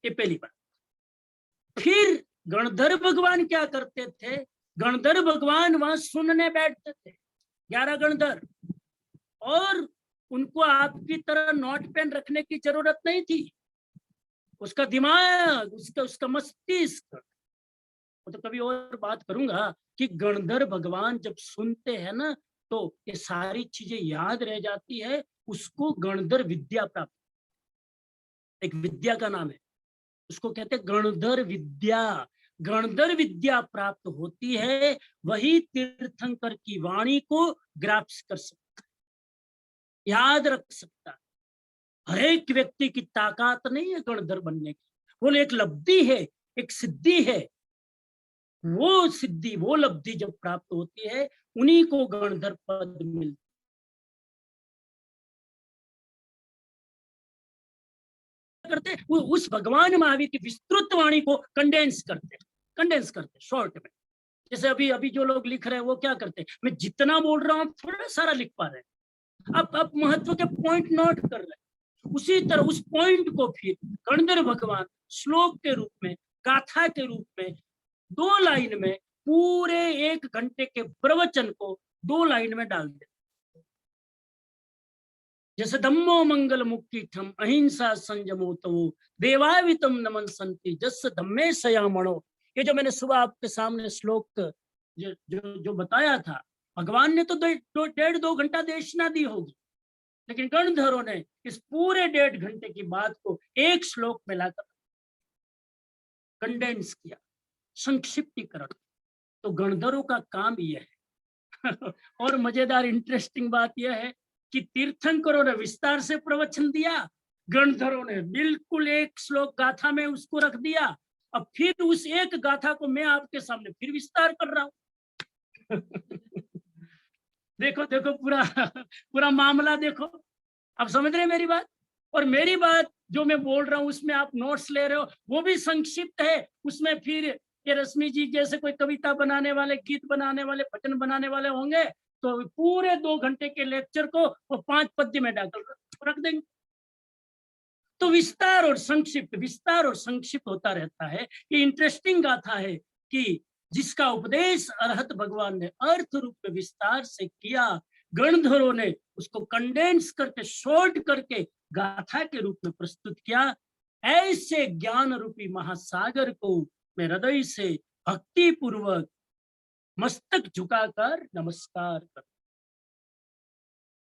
ये पहली बात। फिर गणधर भगवान क्या करते थे? गणधर भगवान वहां सुनने बैठते थे, 11 गणधर, और उनको आपकी तरह नोट पेन रखने की जरूरत नहीं थी। उसका दिमाग, उसका मस्तिष्क, तो कभी और बात करूंगा कि गणधर भगवान जब सुनते हैं ना, तो ये सारी चीजें याद रह जाती है। उसको गणधर विद्या प्राप्त, एक विद्या का नाम है, उसको कहते हैं गणधर विद्या। गणधर विद्या प्राप्त होती है, वही तीर्थंकर की वाणी को ग्रास्प कर सकता है, याद रख सकता है। हर एक व्यक्ति की ताकत नहीं है गणधर बनने की, वो एक लब्धि है, एक सिद्धि है। वो सिद्धि, वो लब्धि जब प्राप्त होती है, उन्हीं को गणधर पद मिलता करते। वो उस भगवान महावीर की विस्तृत वाणी को कंडेंस करते शॉर्ट में। जैसे अभी जो लोग लिख रहे हैं वो क्या करते हैं, मैं जितना बोल रहा हूँ थोड़ा सारा लिख पा रहे हैं, आप महत्व के पॉइंट नोट कर रहे हैं। उसी तरह उस पॉइंट को फिर गणधर भगवान श्लोक के रूप में, गाथा के रूप में, 2 लाइन में, पूरे 1 घंटे के प्रवचन को 2 लाइन में डाल दे। जैसे धम्मो मंगल मुक्तिठम अहिंसा संयमो तो देवावितम नमन संति जस धम्मे सयामणो। ये जो मैंने सुबह आपके सामने श्लोक जो बताया था, भगवान ने तो 1.5-2 घंटा देशना दी होगी, लेकिन गणधरों ने इस पूरे 1.5 घंटे की बात को एक श्लोक में लाकर कंडेंस किया, संक्षिप्तीकरण। तो गणधरों का काम यह है। और मजेदार इंटरेस्टिंग बात यह है कि तीर्थंकरों ने विस्तार से प्रवचन दिया, गणधरों ने बिल्कुल एक श्लोक गाथा में उसको रख दिया। अब फिर उस एक गाथा को मैं आपके सामने फिर विस्तार कर रहा हूं। देखो देखो पूरा मामला देखो। आप समझ रहे हैं मेरी बात? और मेरी बात जो मैं बोल रहा हूं उसमें आप नोट्स ले रहे हो, वो भी संक्षिप्त है। उसमें फिर ये रश्मि जी जैसे कोई कविता बनाने वाले, गीत बनाने वाले, भजन बनाने वाले होंगे तो पूरे 2 घंटे के लेक्चर को वो 5 पद्य में डालकर रख देंगे। तो विस्तार और संक्षिप्त होता रहता है। ये इंटरेस्टिंग गाथा है कि जिसका उपदेश अरहत भगवान ने अर्थ रूप में विस्तार से किया, गणधरों ने उसको कंडेंस करके, शॉर्ट करके गाथा के रूप में प्रस्तुत किया। ऐसे ज्ञान रूपी महासागर को मैं हृदय से भक्ति पूर्वक मस्तक झुकाकर नमस्कार कर।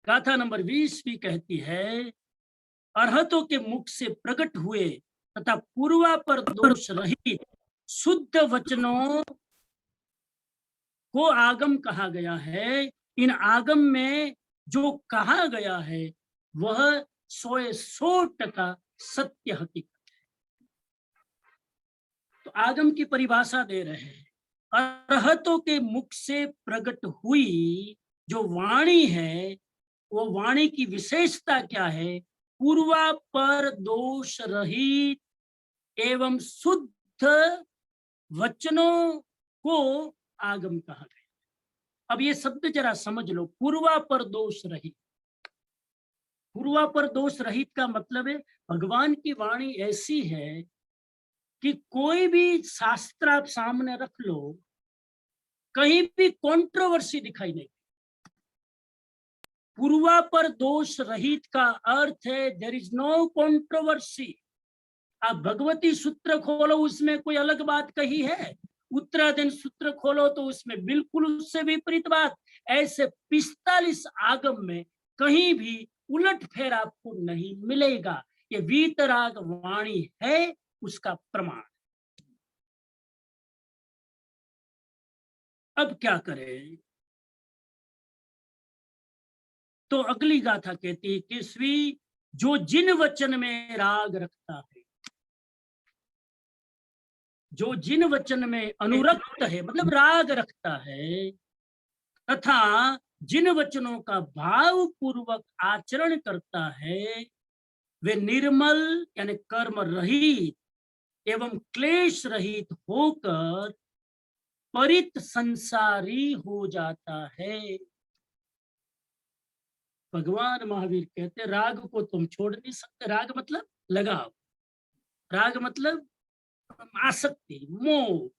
गाथा नंबर 20 भी कहती है, अरहतों के मुख से प्रकट हुए तथा पूर्वापर दोष रहित शुद्ध वचनों को आगम कहा गया है। इन आगम में जो कहा गया है वह 100% सत्य हकीकत है। तो आगम की परिभाषा दे रहे हैं, अरहतों के मुख से प्रकट हुई जो वाणी है, वो वाणी की विशेषता क्या है? पूर्वापर दोष रहित एवं शुद्ध वचनों को आगम कहा गया। अब ये शब्द जरा समझ लो, पूर्वापर दोष रहित। पूर्वापर दोष रहित का मतलब है भगवान की वाणी ऐसी है कि कोई भी शास्त्र आप सामने रख लो, कहीं भी कंट्रोवर्सी दिखाई नहीं। पूर्वापर दोष रहित का अर्थ है देयर इज नो कंट्रोवर्सी। आप भगवती सूत्र खोलो, उसमें कोई अलग बात कही है, उत्तराधीन सूत्र खोलो तो उसमें बिल्कुल उससे विपरीत बात। ऐसे 45 आगम में कहीं भी उलट फेर आपको नहीं मिलेगा। ये वीतराग वाणी है, उसका प्रमाण। अब क्या करें? तो अगली गाथा कहती है 21वीं, जो जिन वचन में राग रखता है, जो जिन वचन में अनुरक्त है मतलब राग रखता है, तथा जिन वचनों का भाव पूर्वक आचरण करता है, वे निर्मल यानी कर्म रहित एवं क्लेश रहित होकर परित संसारी हो जाता है। भगवान महावीर कहते राग को तुम छोड़ नहीं सकते। राग मतलब लगाव, राग मतलब आसक्ति, मोह।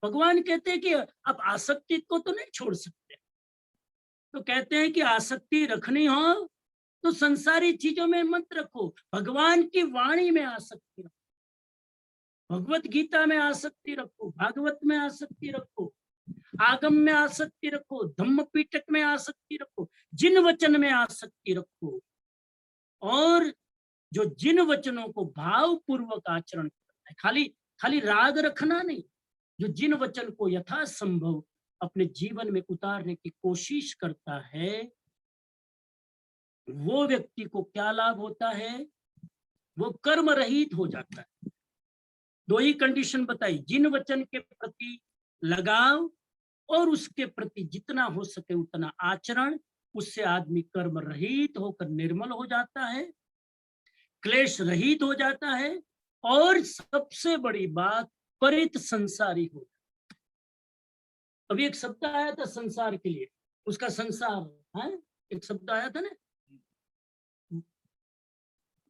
भगवान कहते हैं कि आप आसक्ति को तो नहीं छोड़ सकते, तो कहते हैं कि आसक्ति रखनी हो तो संसारी चीजों में मत रखो, भगवान की वाणी में आसक्ति रखो, भगवत गीता में आसक्ति रखो, भागवत में आसक्ति रखो, आगम में आसक्ति रखो, धम्म पीटक में आसक्ति रखो, जिन वचन में आसक्ति रखो, और जो जिन वचनों को भाव पूर्वक आचरण करता है, खाली राग रखना नहीं, जो जिन वचन को यथासंभव अपने जीवन में उतारने की कोशिश करता है, वो व्यक्ति को क्या लाभ होता है? वो कर्म रहित हो जाता है। दो ही कंडीशन बताई, जिन वचन के प्रति लगाव और उसके प्रति जितना हो सके उतना आचरण, उससे आदमी कर्म रहित होकर निर्मल हो जाता है, क्लेश रहित हो जाता है, और सबसे बड़ी बात परित संसारी हो। अभी एक शब्द आया था संसार के लिए, उसका संसार है, एक शब्द आया था ना,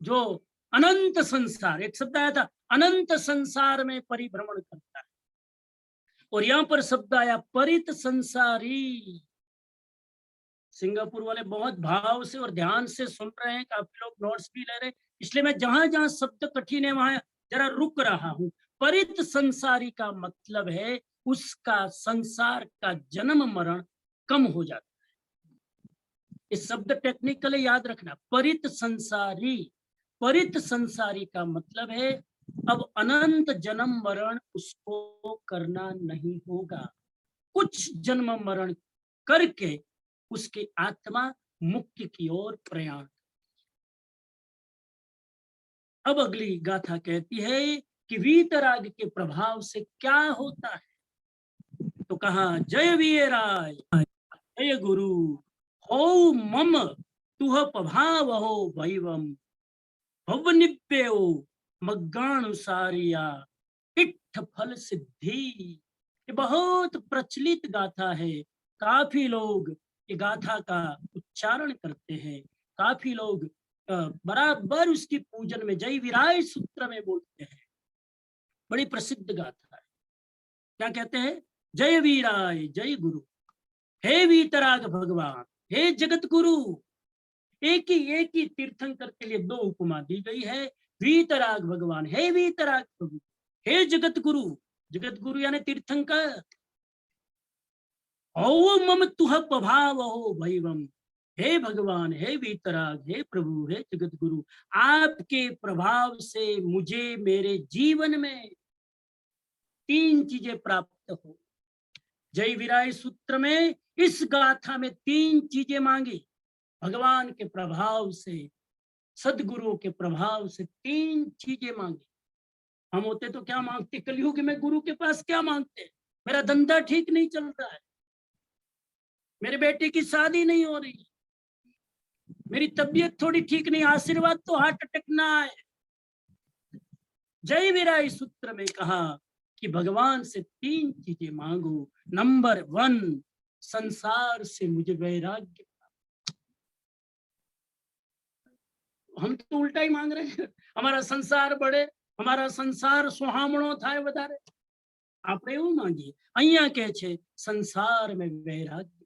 जो अनंत संसार, एक शब्द आया था अनंत संसार में परिभ्रमण करता है, और यहां पर शब्द आया परित संसारी। सिंगापुर वाले बहुत भाव से और ध्यान से सुन रहे हैं, काफी लोग नोट्स भी ले रहे हैं, इसलिए मैं जहां जहां शब्द कठिन है वहां जरा रुक रहा हूं। परित संसारी का मतलब है उसका संसार का जन्म मरण कम हो जाता है। इस शब्द टेक्निकली याद रखना, परित संसारी। परित संसारी का मतलब है अब अनंत जन्म मरण उसको करना नहीं होगा, कुछ जन्म मरण करके उसकी आत्मा मुक्ति की ओर प्रयाण। अब अगली गाथा कहती है कि वीतराग के प्रभाव से क्या होता है, तो कहा जय वीराय जय गुरु हो मम तुह प्रभाव हो वैवम भवनिप्यो मग्गानुसारिया इट्ठ फल सिद्धि। ये बहुत प्रचलित गाथा है, काफी लोग ये गाथा का उच्चारण करते हैं, काफी लोग बराबर उसकी पूजन में जय विराय सूत्र में बोलते हैं। बड़ी प्रसिद्ध गाथा है। क्या कहते हैं? जय वीराय जय गुरु, हे वीतराग भगवान, हे जगत गुरु। एक ही तीर्थंकर के लिए दो उपमा दी गई है, वीतराग भगवान, हे वीतराग प्रभु, हे जगत गुरु। जगत गुरु यानी तीर्थंकर। ओ मम तुह प्रभाव हो भैवम, हे भगवान, हे वीतराग, हे प्रभु, हे जगत गुरु, आपके प्रभाव से मुझे मेरे जीवन में तीन चीजें प्राप्त हो। जय विराय सूत्र में इस गाथा में तीन चीजें मांगी, भगवान के प्रभाव से, सदगुरुओं के प्रभाव से तीन चीजें मांगी। हम होते तो क्या मांगते? कलयुग में गुरु के पास क्या मांगते? मेरा धंधा ठीक नहीं चल रहा है, मेरे बेटे की शादी नहीं हो रही, मेरी तबीयत थोड़ी ठीक नहीं, आशीर्वाद तो हार्ट अटैक ना आए। जय विराय सूत्र में कहा कि भगवान से तीन चीजें मांगो। नंबर 1, संसार से मुझे वैराग्य। हम तो उल्टा ही मांग रहे हैं, हमारा संसार बढ़े, हमारा संसार सुहामणो थाय વધારે। આપણે એવું માંગીએ, અહીંયા કહે છે संसार में वैराग्य।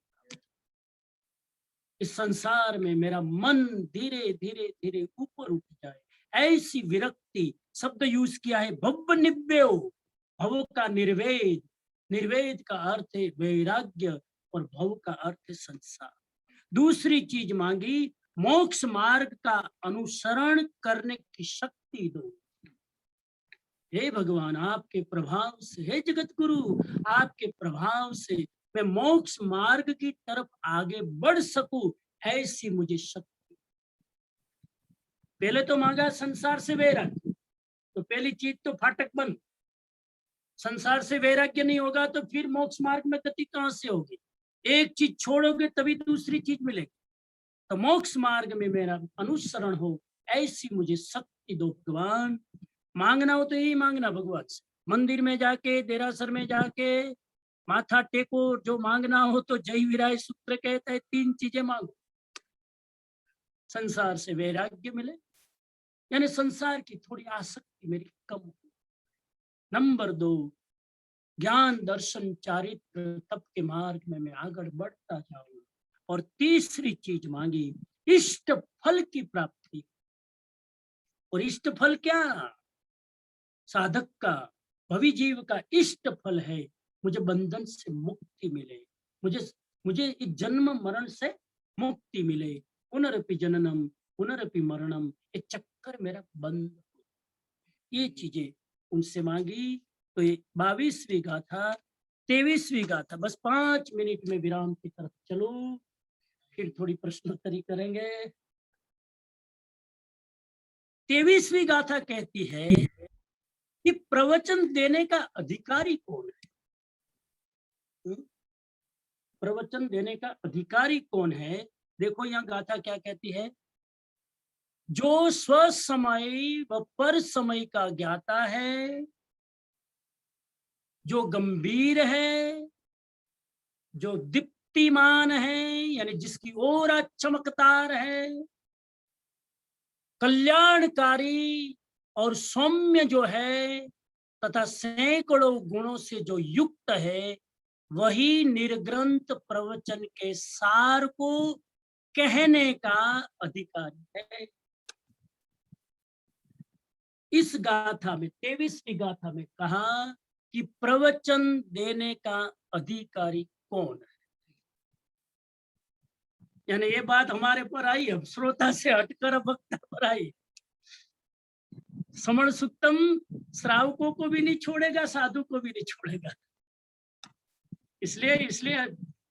इस संसार में मेरा मन धीरे धीरे धीरे ऊपर उठ जाए, ऐसी विरक्ति। शब्द यूज किया है भव निव्यो, भव का निर्वेद, निर्वेद का अर्थ है वैराग्य और भव का अर्थ है संसार। दूसरी चीज मांगी, मोक्ष मार्ग का अनुसरण करने की शक्ति दो। हे भगवान, आपके प्रभाव से, हे जगत गुरु, आपके प्रभाव से मैं मोक्ष मार्ग की तरफ आगे बढ़ सकूं, ऐसी मुझे शक्ति। पहले तो मांगा संसार से वैराग्य, तो पहली चीज तो फाटक बंद। संसार से वैराग्य नहीं होगा तो फिर मोक्ष मार्ग में गति कहां से होगी? एक चीज छोड़ोगे तभी दूसरी चीज मिलेगी। तो मोक्ष मार्ग में मेरा अनुसरण हो, ऐसी मुझे शक्ति दो भगवान। मांगना हो तो यही मांगना भगवान से। मंदिर में जाके, देरासर में जाके माथा टेको, जो मांगना हो तो जय विराय सूत्र कहता है 3 चीजें मांगो। संसार से वैराग्य मिले, यानी संसार की थोड़ी आसक्ति मेरी कम हो। नंबर 2, ज्ञान दर्शन चारित्र तप के मार्ग में मैं आगे बढ़ता जाऊं। और तीसरी चीज मांगी, इष्ट फल की प्राप्ति। और इष्ट फल क्या? साधक का, भवि जीव का इष्ट फल है मुझे बंधन से मुक्ति मिले, मुझे इस जन्म मरण से मुक्ति मिले। पुनरपि जननम पुनरपि मरणम, ये चक्कर मेरा बंद हो। ये चीजें उनसे मांगी। तो ये 22वीं गाथा, 23वीं गाथा। बस 5 मिनट में विराम की तरफ चलो, फिर थोड़ी प्रश्नोत्तरी करेंगे। 23वीं गाथा कहती है कि प्रवचन देने का अधिकारी कौन है? प्रवचन देने का अधिकारी कौन है? देखो यहाँ गाथा क्या कहती है। जो स्वसमय व पर समय का ज्ञाता है, जो गंभीर है, जो दीप्तिमान है, यानी जिसकी ओर चमकदार है, कल्याणकारी और सौम्य जो है, तथा सैकड़ों गुणों से जो युक्त है, वही निर्ग्रंथ प्रवचन के सार को कहने का अधिकारी है। इस गाथा में, 23वीं गाथा में कहा कि प्रवचन देने का अधिकारी कौन है। यानी ये बात हमारे पर आई, अब श्रोता से हटकर वक्ता पर आई। समण सुक्तम श्रावकों को भी नहीं छोड़ेगा, साधु को भी नहीं छोड़ेगा। इसलिए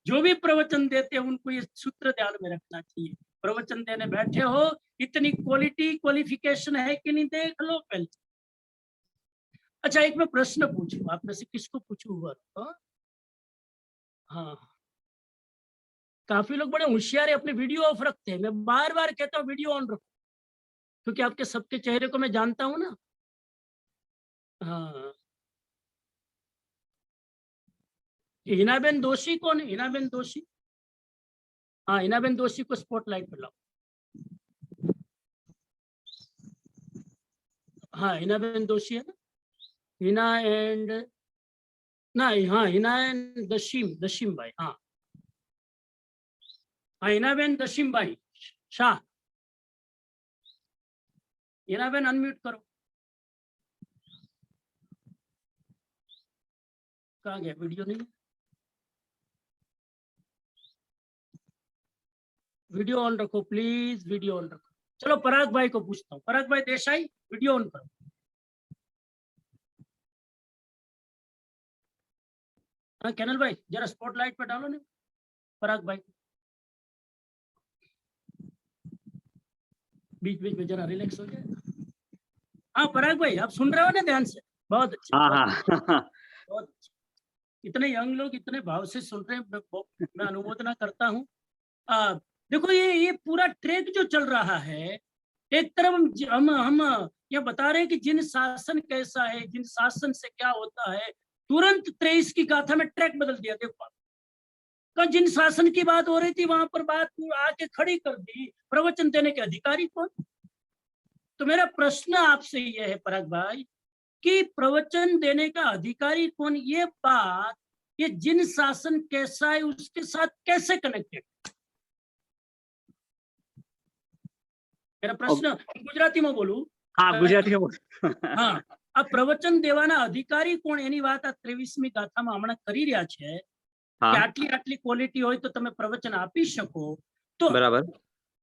जो भी प्रवचन देते हैं उनको ये सूत्र ध्यान में रखना चाहिए। प्रवचन देने बैठे हो, इतनी क्वालिफिकेशन है कि नहीं, देख लो पहले। अच्छा, एक मैं प्रश्न पूछूं, आप में से किसको पूछूं? हाँ, काफी लोग बड़े होशियार है, अपने वीडियो ऑफ रखते हैं। मैं बार बार कहता हूँ वीडियो ऑन रखो, क्योंकि आपके सबके चेहरे को मैं जानता हूं ना। हाँ, हिनाबेन दोषी कौन है? हिनाबेन दोषी, हाँ, हिनाबेन दोषी को स्पॉटलाइट पर लाओ। हाँ, हिनाबेन दोषी है ना। हिना एंड ना, हाँ, हिना एंड दशीम भाई। हाँ, हिनाबेन दशीम भाई शाह। हिनाबेन अनम्यूट करो। कहाँ गया? वीडियो नहीं है, वीडियो ऑन रखो प्लीज, वीडियो ऑन रखो। चलो पराग भाई को पूछता हूँ। पराग भाई देसाई, वीडियो ऑन करो। हाँ कैनल भाई, जरा स्पॉटलाइट पे डालो ना पराग भाई। बीच बीच में जरा रिलैक्स हो जाए। हाँ पराग भाई, आप सुन रहे हो ना ध्यान से? बहुत अच्छा, बहुत अच्छा। इतने यंग लोग इतने भाव से सुन रहे हैं, मैं अनुमोदना करता हूँ। देखो ये पूरा ट्रैक जो चल रहा है, एक तरफ हम ये बता रहे हैं कि जिन शासन कैसा है, जिन शासन से क्या होता है। तुरंत 23 की गाथा में ट्रैक बदल दिया। देखो, जिन शासन की बात हो रही थी वहां पर बात आके खड़ी कर दी, प्रवचन देने के अधिकारी कौन? तो मेरा प्रश्न आपसे यह है पराग भाई कि प्रवचन देने का अधिकारी कौन, ये बात, ये जिन शासन कैसा है उसके साथ कैसे कनेक्टेड? मेरा प्रश्न गुजराती में बोलू? हाँ, गुजराती में बोलू। हाँ, अब प्रवचन देवाना अधिकारी कोण એની વાત આ 23મી ગાથામાં હમણાં કરી રહ્યા છે કે આટલી ક્વોલિટી હોય તો તમે પ્રવચન આપી શકો। તો બરાબર,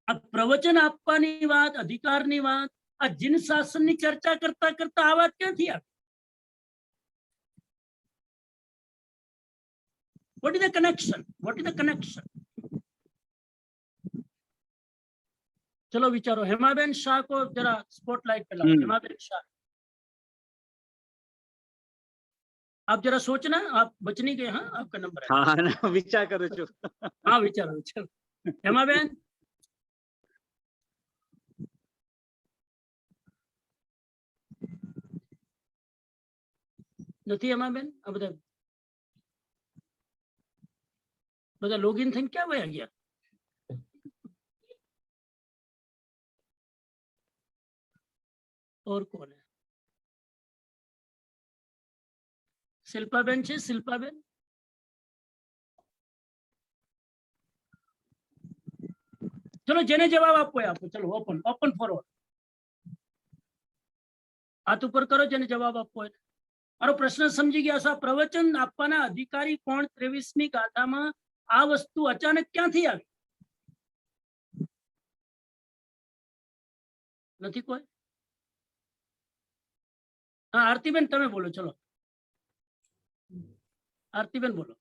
આ પ્રવચન આપવાની વાત, અધિકારની વાત, આ જીન શાસનની ચર્ચા કરતા કરતા આ વાત ક્યાંથી આવી? What is the connection? What is the connection? चलो विचारो। हेमाबेन शाह को जरा स्पॉटलाइट पे लाओ। हेमाबेन शाह, आप जरा सोचना, आप बच नहीं गए। हाँ, आपका नंबर है। हाँ ना, विचार करो छो। हाँ विचारो विचारो। हेमाबेन, નથી हेमाबेन? આ બધા લોગિન થઈને ક્યાં વયા ગયા? और कौन है? शिल्पाबेन છે? शिल्पाबेन, ચલો જેને જવાબ આપવો હોય આપો. ચલો ઓપન ઓપન ફોરવર્ડ, હાથ ઉપર કરો જેને જવાબ આપવો હોય. મારો પ્રશ્ન સમજી ગયા છો? પ્રવચન આપવાના અધિકારી કોણ? 23મી ગાથામાં આ વસ્તુ અચાનક ક્યાંથી આવી? નથી કોઈ? હા આરતીબેન તમે બોલો. ચલો આરતીબેન બોલો.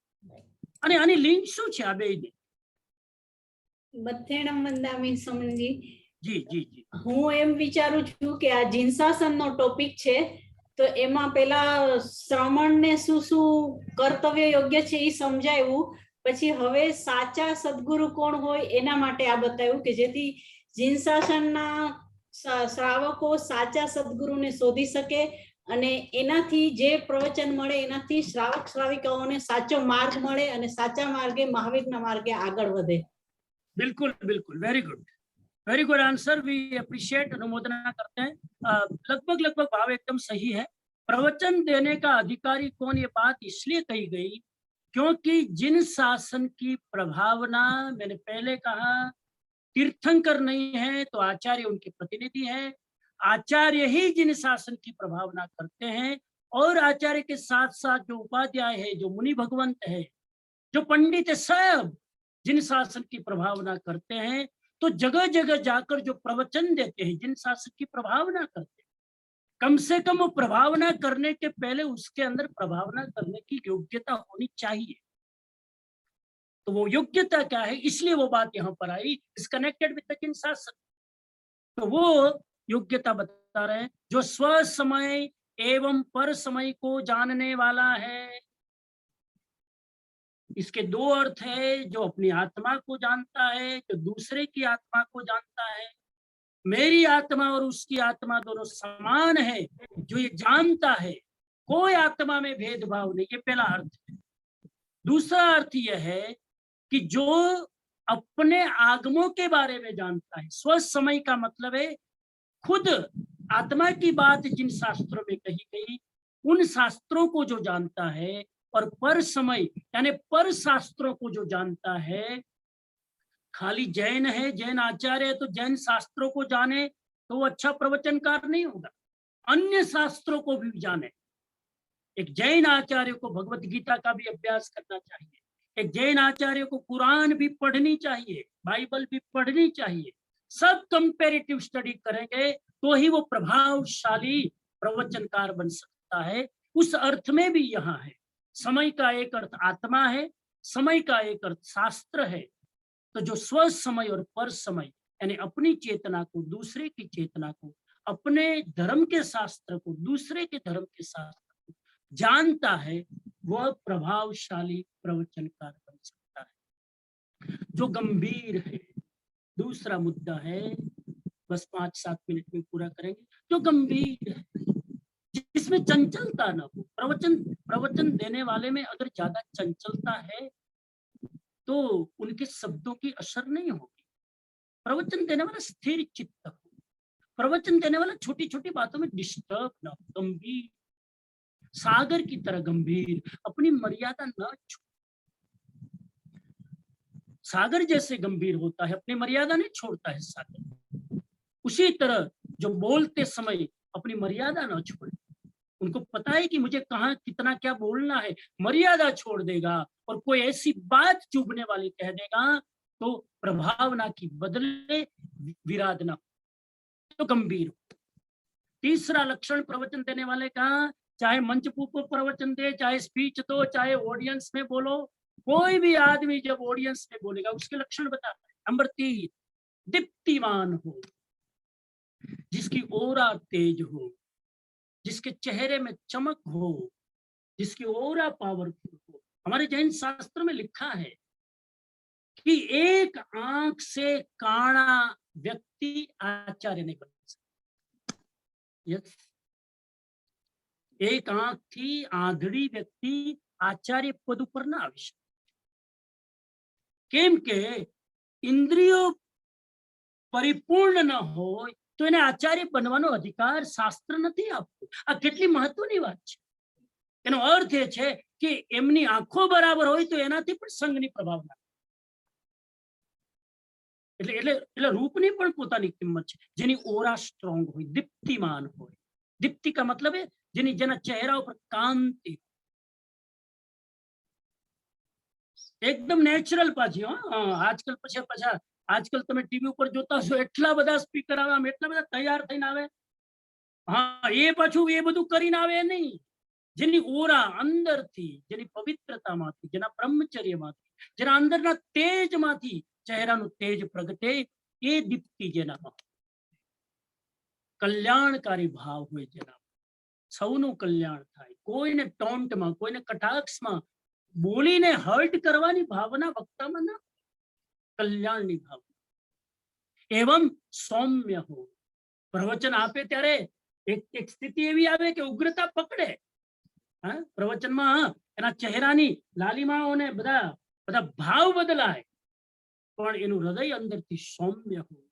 અને આની લિંક શું છે આ બેયની? બથેણમ વંદામી સમજી. જી જી જી. હું એમ વિચારું છું કે આ જીનશાસનનો ટોપિક છે, તો એમાં પેલા શ્રમણને શું શું કર્તવ્ય યોગ્ય છે એ સમજાવ્યું. પછી હવે સાચા સદગુરુ કોણ હોય એના માટે આ બતાવ્યું કે જેથી જીનશાસનના શ્રાવકો સાચા સદગુરુને શોધી શકે અને એનાથી જે પ્રવચન મળે એનાથી શ્રાવક શ્રાવિકાઓને સાચો માર્ગ મળે અને સાચા માર્ગે મહાવીરના માર્ગે આગળ વધે. बिल्कुल बिल्कुल, very good answer, we appreciate, अनुमोदना करते हैं। लगभग भाव एकदम सही है। प्रवचन देने का अधिकारी कौन, ये बात इसलिए कही गई क्योंकि जिन शासन की प्रभावना, मैंने पहले कहा, तीर्थंकर नहीं है तो आचार्य उनके प्रतिनिधि हैं। आचार्य ही जिन शासन की प्रभावना करते हैं, और आचार्य के साथ साथ जो उपाध्याय है, जो मुनि भगवंत है, जो पंडित है, सब जिन शासन की प्रभावना करते हैं। तो जगह जगह जाकर जो प्रवचन देते हैं जिन शासन की प्रभावना करते हैं, कम से कम वो प्रभावना करने के पहले उसके अंदर प्रभावना करने की योग्यता होनी चाहिए। तो वो योग्यता क्या है, इसलिए वो बात यहाँ पर आई, इज कनेक्टेड विद द जिन शासन। तो वो योग्यता बता रहे हैं, जो स्व समय एवं पर समय को जानने वाला है। इसके दो अर्थ है, जो अपनी आत्मा को जानता है, जो दूसरे की आत्मा को जानता है। मेरी आत्मा और उसकी आत्मा दोनों समान है, जो ये जानता है, कोई आत्मा में भेदभाव नहीं। ये पहला अर्थ है। दूसरा अर्थ यह है कि जो अपने आगमों के बारे में जानता है। स्व समय का मतलब है खुद आत्मा की बात जिन शास्त्रों में कही गई उन शास्त्रों को जो जानता है, और पर समय यानी पर शास्त्रों को जो जानता है। खाली जैन है, जैन आचार्य है तो जैन शास्त्रों को जाने तो वो अच्छा प्रवचनकार नहीं होगा, अन्य शास्त्रों को भी जाने। एक जैन आचार्य को भगवत गीता का भी अभ्यास करना चाहिए, एक जैन आचार्य को कुरान भी पढ़नी चाहिए, बाइबल भी पढ़नी चाहिए। सब कंपैरेटिव स्टडी करेंगे तो ही वो प्रभावशाली प्रवचनकार बन सकता है। उस अर्थ में भी यहाँ है, समय का एक अर्थ आत्मा है, समय का एक अर्थ शास्त्र है। तो जो स्व समय और पर समय यानी अपनी चेतना को दूसरे की चेतना को, अपने धर्म के शास्त्र को दूसरे के धर्म के शास्त्र को जानता है, वह प्रभावशाली प्रवचनकार बन सकता है। जो गंभीर है, दूसरा मुद्दा है, बस 5-7 मिनट में पूरा करेंगे। जो गंभीर है, जिसमें चंचलता ना हो। प्रवचन देने वाले में अगर ज्यादा चंचलता है तो उनके शब्दों की असर नहीं होगी। प्रवचन देने वाला स्थिर चित्त हो, प्रवचन देने वाला छोटी छोटी बातों में डिस्टर्ब ना हो, गंभीर, सागर की तरह गंभीर, अपनी मर्यादा न छोड़। सागर जैसे गंभीर होता है, अपनी मर्यादा नहीं छोड़ता है सागर। उसी तरह जो बोलते समय अपनी मर्यादा न छोड़े, उनको पता है कि मुझे कहाँ कितना क्या बोलना है, मर्यादा छोड़ देगा और कोई ऐसी बात चुभने वाली कह देगा तो प्रभावना की बदले विराधना, तो गंभीर। तीसरा लक्षण प्रवचन देने वाले का, चाहे मंच पर प्रवचन दे, चाहे स्पीच दो, चाहे ऑडियंस में बोलो, कोई भी आदमी जब ऑडियंस में बोलेगा उसके लक्षण बताता है। नंबर 3, दीप्तिमान हो, जिसकी ओरा तेज हो, जिसके चेहरे में चमक हो, जिसकी ओरा पावरफुल हो। हमारे जैन शास्त्र में लिखा है कि एक आंख से काणा व्यक्ति आचार्य नहीं बन सकता। यस, एक आंख थी आंधળી व्यक्ति आचार्य पद ઉપર ના આવી શકે, કેમ કે ઇન્દ્રિયો પરિપૂર્ણ ન હોય તો એને આચાર્ય બનવાનો અધિકાર શાસ્ત્ર નથી આપતું. આ કેટલી મહત્વની વાત છે. એનો અર્થ એ છે કે એમની આંખો બરાબર હોય તો એનાથી પણ સંઘની પ્રભાવના. એટલે એટલે એટલે રૂપની પણ પોતાની કિંમત છે, જેની ઓરા સ્ટ્રોંગ હોય, દીપ્તિમાન હોય. દીપ્તિ કા મતલબ है જેની જેના ચહેરા ઉપર કાંતિ, એકદમ નેચરલ પાછી. આજકાલ પછી આજકાલ તમે ટીવી ઉપર જોતા હશો, એટલા બધા સ્પીકર આવે, આમ એટલા બધા તૈયાર થઈને આવે. હા, એ પાછું એ બધું કરીને આવે નહીં. જેની ઓરા અંદરથી, જેની પવિત્રતામાંથી, જેના બ્રહ્મચર્યમાંથી, જેના અંદરના તેજમાંથી ચહેરાનું તેજ પ્રગટે, એ દીપ્તિ જેનામાં, કલ્યાણકારી ભાવ હોય જેના, સૌનું કલ્યાણ થાય, કોઈને ટોન્ટમાં, કોઈને કટાક્ષમાં બોલીને હર્ટ કરવાની ભાવના વક્તામાં ના, કલ્યાણની ભાવના. એવમ સૌમ્ય હો. પ્રવચન આપે ત્યારે એક સ્થિતિ એવી આવે કે ઉગ્રતા પકડે. હા, પ્રવચનમાં એના ચહેરાની લાલીમાઓને બધા ભાવ બદલાય, પણ એનું હૃદય અંદરથી સૌમ્ય હોય.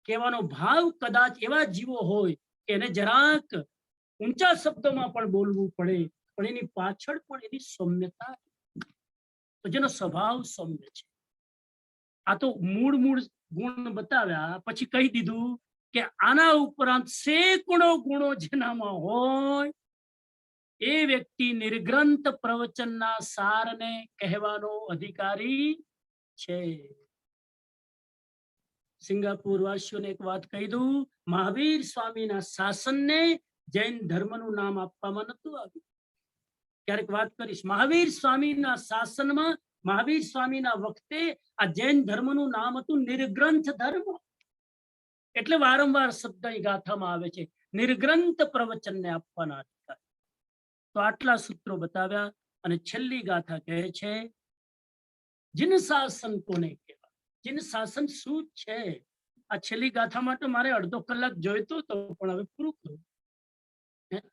કહેવાનો ભાવ કદાચ એવા જીવો હોય કે એને જરાક ઊંચા શબ્દોમાં પણ બોલવું પડે, પણ એની પાછળ પણ એની સૌમ્યતા, તો જેનો સ્વભાવ સૌમ્ય છે. આ તો મૂળ ગુણ બતાવ્યા, પછી કહી દીધું કે આના ઉપરાંત સેંકડો ગુણો જેનામાં હોય એ વ્યક્તિ નિર્ગ્રંથ પ્રવચનના સારને કહેવાનો અધિકારી છે. સિંગાપુર વાસીઓને એક વાત કહી દઉં, મહાવીર સ્વામીના શાસનને જૈન ધર્મનું નામ આપવામાં નતું આવ્યું. ક્યારેક વાત કરીશ. મહાવીર સ્વામીના શાસનમાં, મહાવીર સ્વામીના વખતે આ જૈન ધર્મનું નામ હતું નિર્ગ્રંથ ધર્મ. એટલે વારંવાર શબ્દ ગાથામાં આવે છે, નિર્ગ્રંથ પ્રવચનને આપવાના અધિકાર. તો આટલા સૂત્રો બતાવ્યા અને છેલ્લી ગાથા કહે છે, જીન શાસન કોને કહેવાય, જીન શાસન શું છે. આ છેલ્લી ગાથા માટે મારે અડધો કલાક જોઈતો હતો, પણ હવે પૂરું કરું.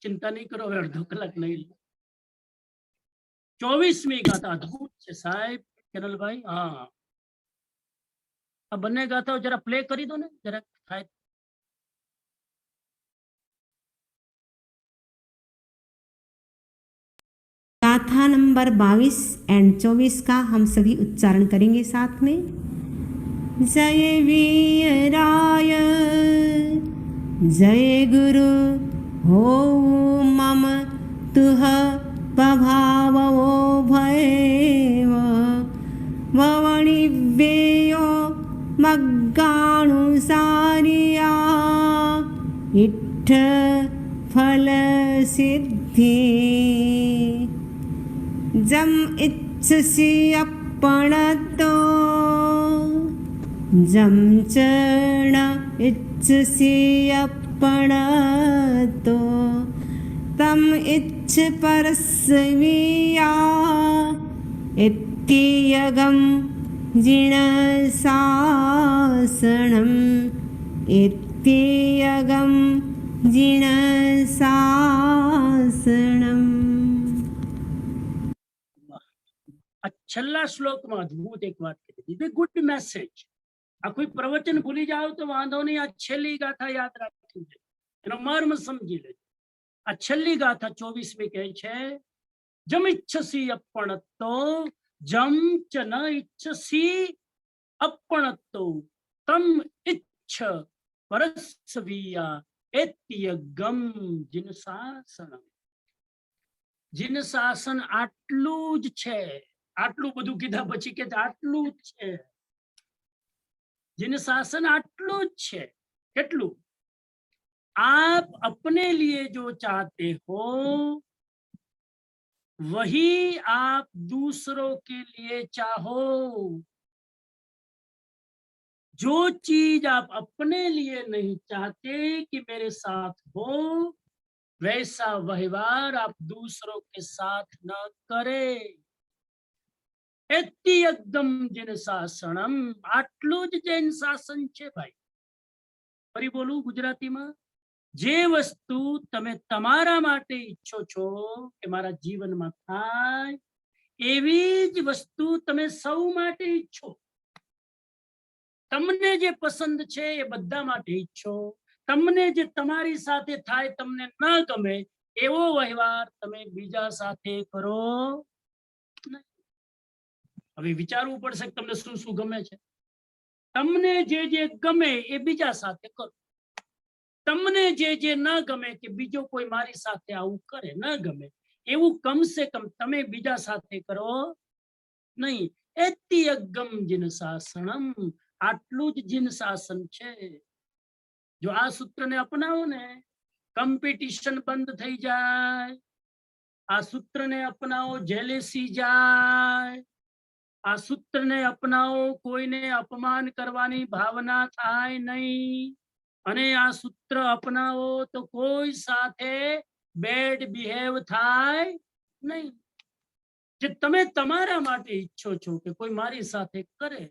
ચિંતા નહીં કરો, હવે અડધો કલાક નહીં. 24મી ગાથા અદભુત છે સાહેબ, કેનલભાઈ. હા, આ બંને ગાથાઓ જરા પ્લે કરી દો ને, જરા થાય. गाथा नंबर 22 एंड 24 का हम सभी उच्चारण करेंगे साथ में। जय वीराय जय गुरु हो मम तुह प्रभावो भयव ववणिव्ययो मग्गानुसारिया इट्ठ फल सिद्धि जम इच्छसि अपणतो जम चरण इच्छसि अपणतो तम इच्छ परस्वीया इत्यगम जिणसासनम इत्यगम जिणसासनम। છેલ્લા શ્લોકમાં અદભુત એક વાત કરી દીધી, ગુડ મેસેજ. આ કોઈ પ્રવચન ભૂલી જાઓ તો વાંધો નહીં, આ છેલ્લી ગાથા યાદ રાખવી છે, એનો મર્મ સમજી લેજો. આ છેલ્લી ગાથા 24મી કહે છે, જમ ઇચ્છસી અપણતો જમ ચ ન ઇચ્છસી અપણતો તમ ઇચ્છ પરસ્વીયા એત્યગમ જીન શાસનમ. જીન શાસન આટલું જ છે. આટલું બધું કીધા પછી કે આટલું જ છે. जिन शासन आटलू छे। કેટલું? आप अपने लिए जो चाहते हो वही आप दूसरों के लिए चाहो। जो चीज आप अपने लिए नहीं चाहते कि मेरे साथ हो, वैसा व्यवहार आप दूसरों के साथ न करें। एत्यगम जिन शासनम, આટલું જ જૈન શાસન છે ભાઈ। ફરી બોલું ગુજરાતીમાં, જે વસ્તુ તમે તમારા માટે ઈચ્છો છો કે મારા જીવનમાં થાય, એવી જ વસ્તુ તમે સૌ માટે ઈચ્છો। તમને જે પસંદ છે એ બધા માટે ઈચ્છો। તમને જે તમારી સાથે થાય તમને ન ગમે એવો વ્યવહાર તમે બીજા સાથે કરો નહીં। હવે વિચારવું પડશે કે તમને શું શું ગમે છે। તમને જે ગમે એ બીજા સાથે કરો। તમને જે ન ગમે કે બીજો કોઈ મારી સાથે આવું કરે, ન ગમે એવું કમસે કમ તમે બીજા સાથે કરો નહીં। એત્યગમ જીન શાસનમ, આટલું જ જીન શાસન છે। જો આ સૂત્રને અપનાવો ને, કોમ્પિટિશન બંધ થઈ જાય। આ સૂત્રને અપનાવો, જેલેસી જાય। આ સૂત્રને અપનાવો, કોઈને અપમાન કરવાની ભાવના થાય નહીં। અને આ સૂત્ર અપનાવો તો કોઈ સાથે બેડ બિહેવ થાય નહીં। જે તમે તમારા માટે ઈચ્છો છો કે કોઈ મારી સાથે કરે,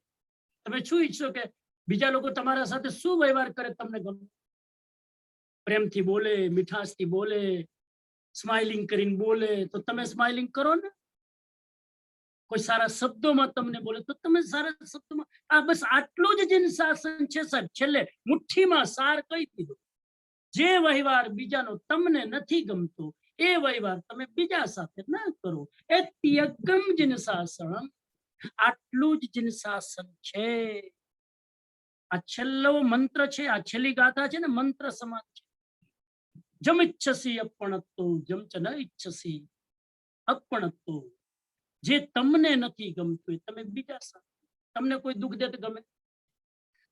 તમે શું ઈચ્છો કે બીજા લોકો તમારા સાથે શું વ્યવહાર કરે તમને ગમે? પ્રેમથી બોલે, મીઠાશથી બોલે, સ્માઇલિંગ કરીને બોલે તો તમે સ્માઇલિંગ કરો ને। કોઈ સારા શબ્દોમાં તમને બોલે તો તમે સારા શબ્દોમાં। આ બસ આટલું જ જીન શાસન છે સાહેબ। છેલ્લે મુઠ્ઠીમાં સાર કહી દીધો। જે વ્યવહાર બીજાનો તમને નથી ગમતો એ વ્યવહાર તમે બીજા સાથે ના કરો। એત્યગમ જીન શાસનમ, આટલું જ જીન શાસન છે। આ છેલ્લો મંત્ર છે, આ છેલ્લી ગાથા છે ને, મંત્ર સમાન છે। જમ ઈચ્છસી અપણત્તો, જમ ચ ન ઈચ્છસી અપણત્તો। જે તમને નથી ગમતું એ તમે બીજા સાથે। તમને કોઈ દુઃખ દે તો ગમે,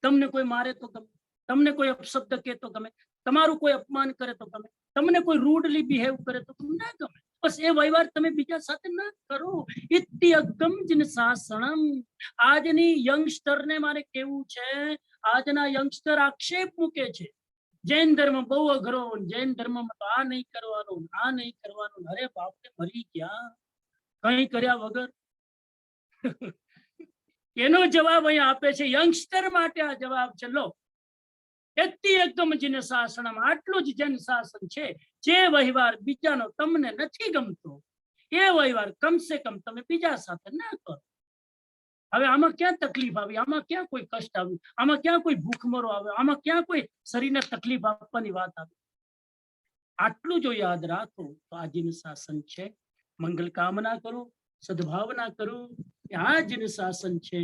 તમને કોઈ મારે તો ગમે, તમને કોઈ અપશબ્દ કહે તો ગમે, તમારું કોઈ અપમાન કરે તો ગમે, તમને કોઈ રૂડલી બિહેવ કરે તો ના ગમે। બસ એ વ્યવહાર તમે બીજા સાથે ના કરો। ઇત્યગમ જીન શાસનમ। આજની યંગસ્ટરને મારે કેવું છે, આજના યંગસ્ટર આક્ષેપ મૂકે છે જૈન ધર્મ બહુ અઘરો, જૈન ધર્મમાં તો આ નહીં કરવાનું, આ નહીં કરવાનું। અરે બાપરે, મરી ગયા કઈ કર્યા વગર। એનો જવાબ અહીંયા આપે છે, યંગસ્ટર માટે આ જવાબ છે। લો, એત્યગમ જીન શાસનમ, આટલું જ જન શાસન છે। જે વ્યવહાર બીજાનો તમને નથી ગમતો એ વ્યવહાર કમસે કમ તમે બીજા સાથે ના કરો। હવે આમાં ક્યાં તકલીફ આવી, આમાં ક્યાં કોઈ કષ્ટ આવ્યું, આમાં ક્યાં કોઈ ભૂખમરો આવ્યો, આમાં ક્યાં કોઈ શરીરને તકલીફ આપવાની વાત આવી? આટલું જો યાદ રાખો તો આ જીન શાસન છે। મંગલ કામના કરું, સદભાવના કરું કે આ જીન શાસન છે।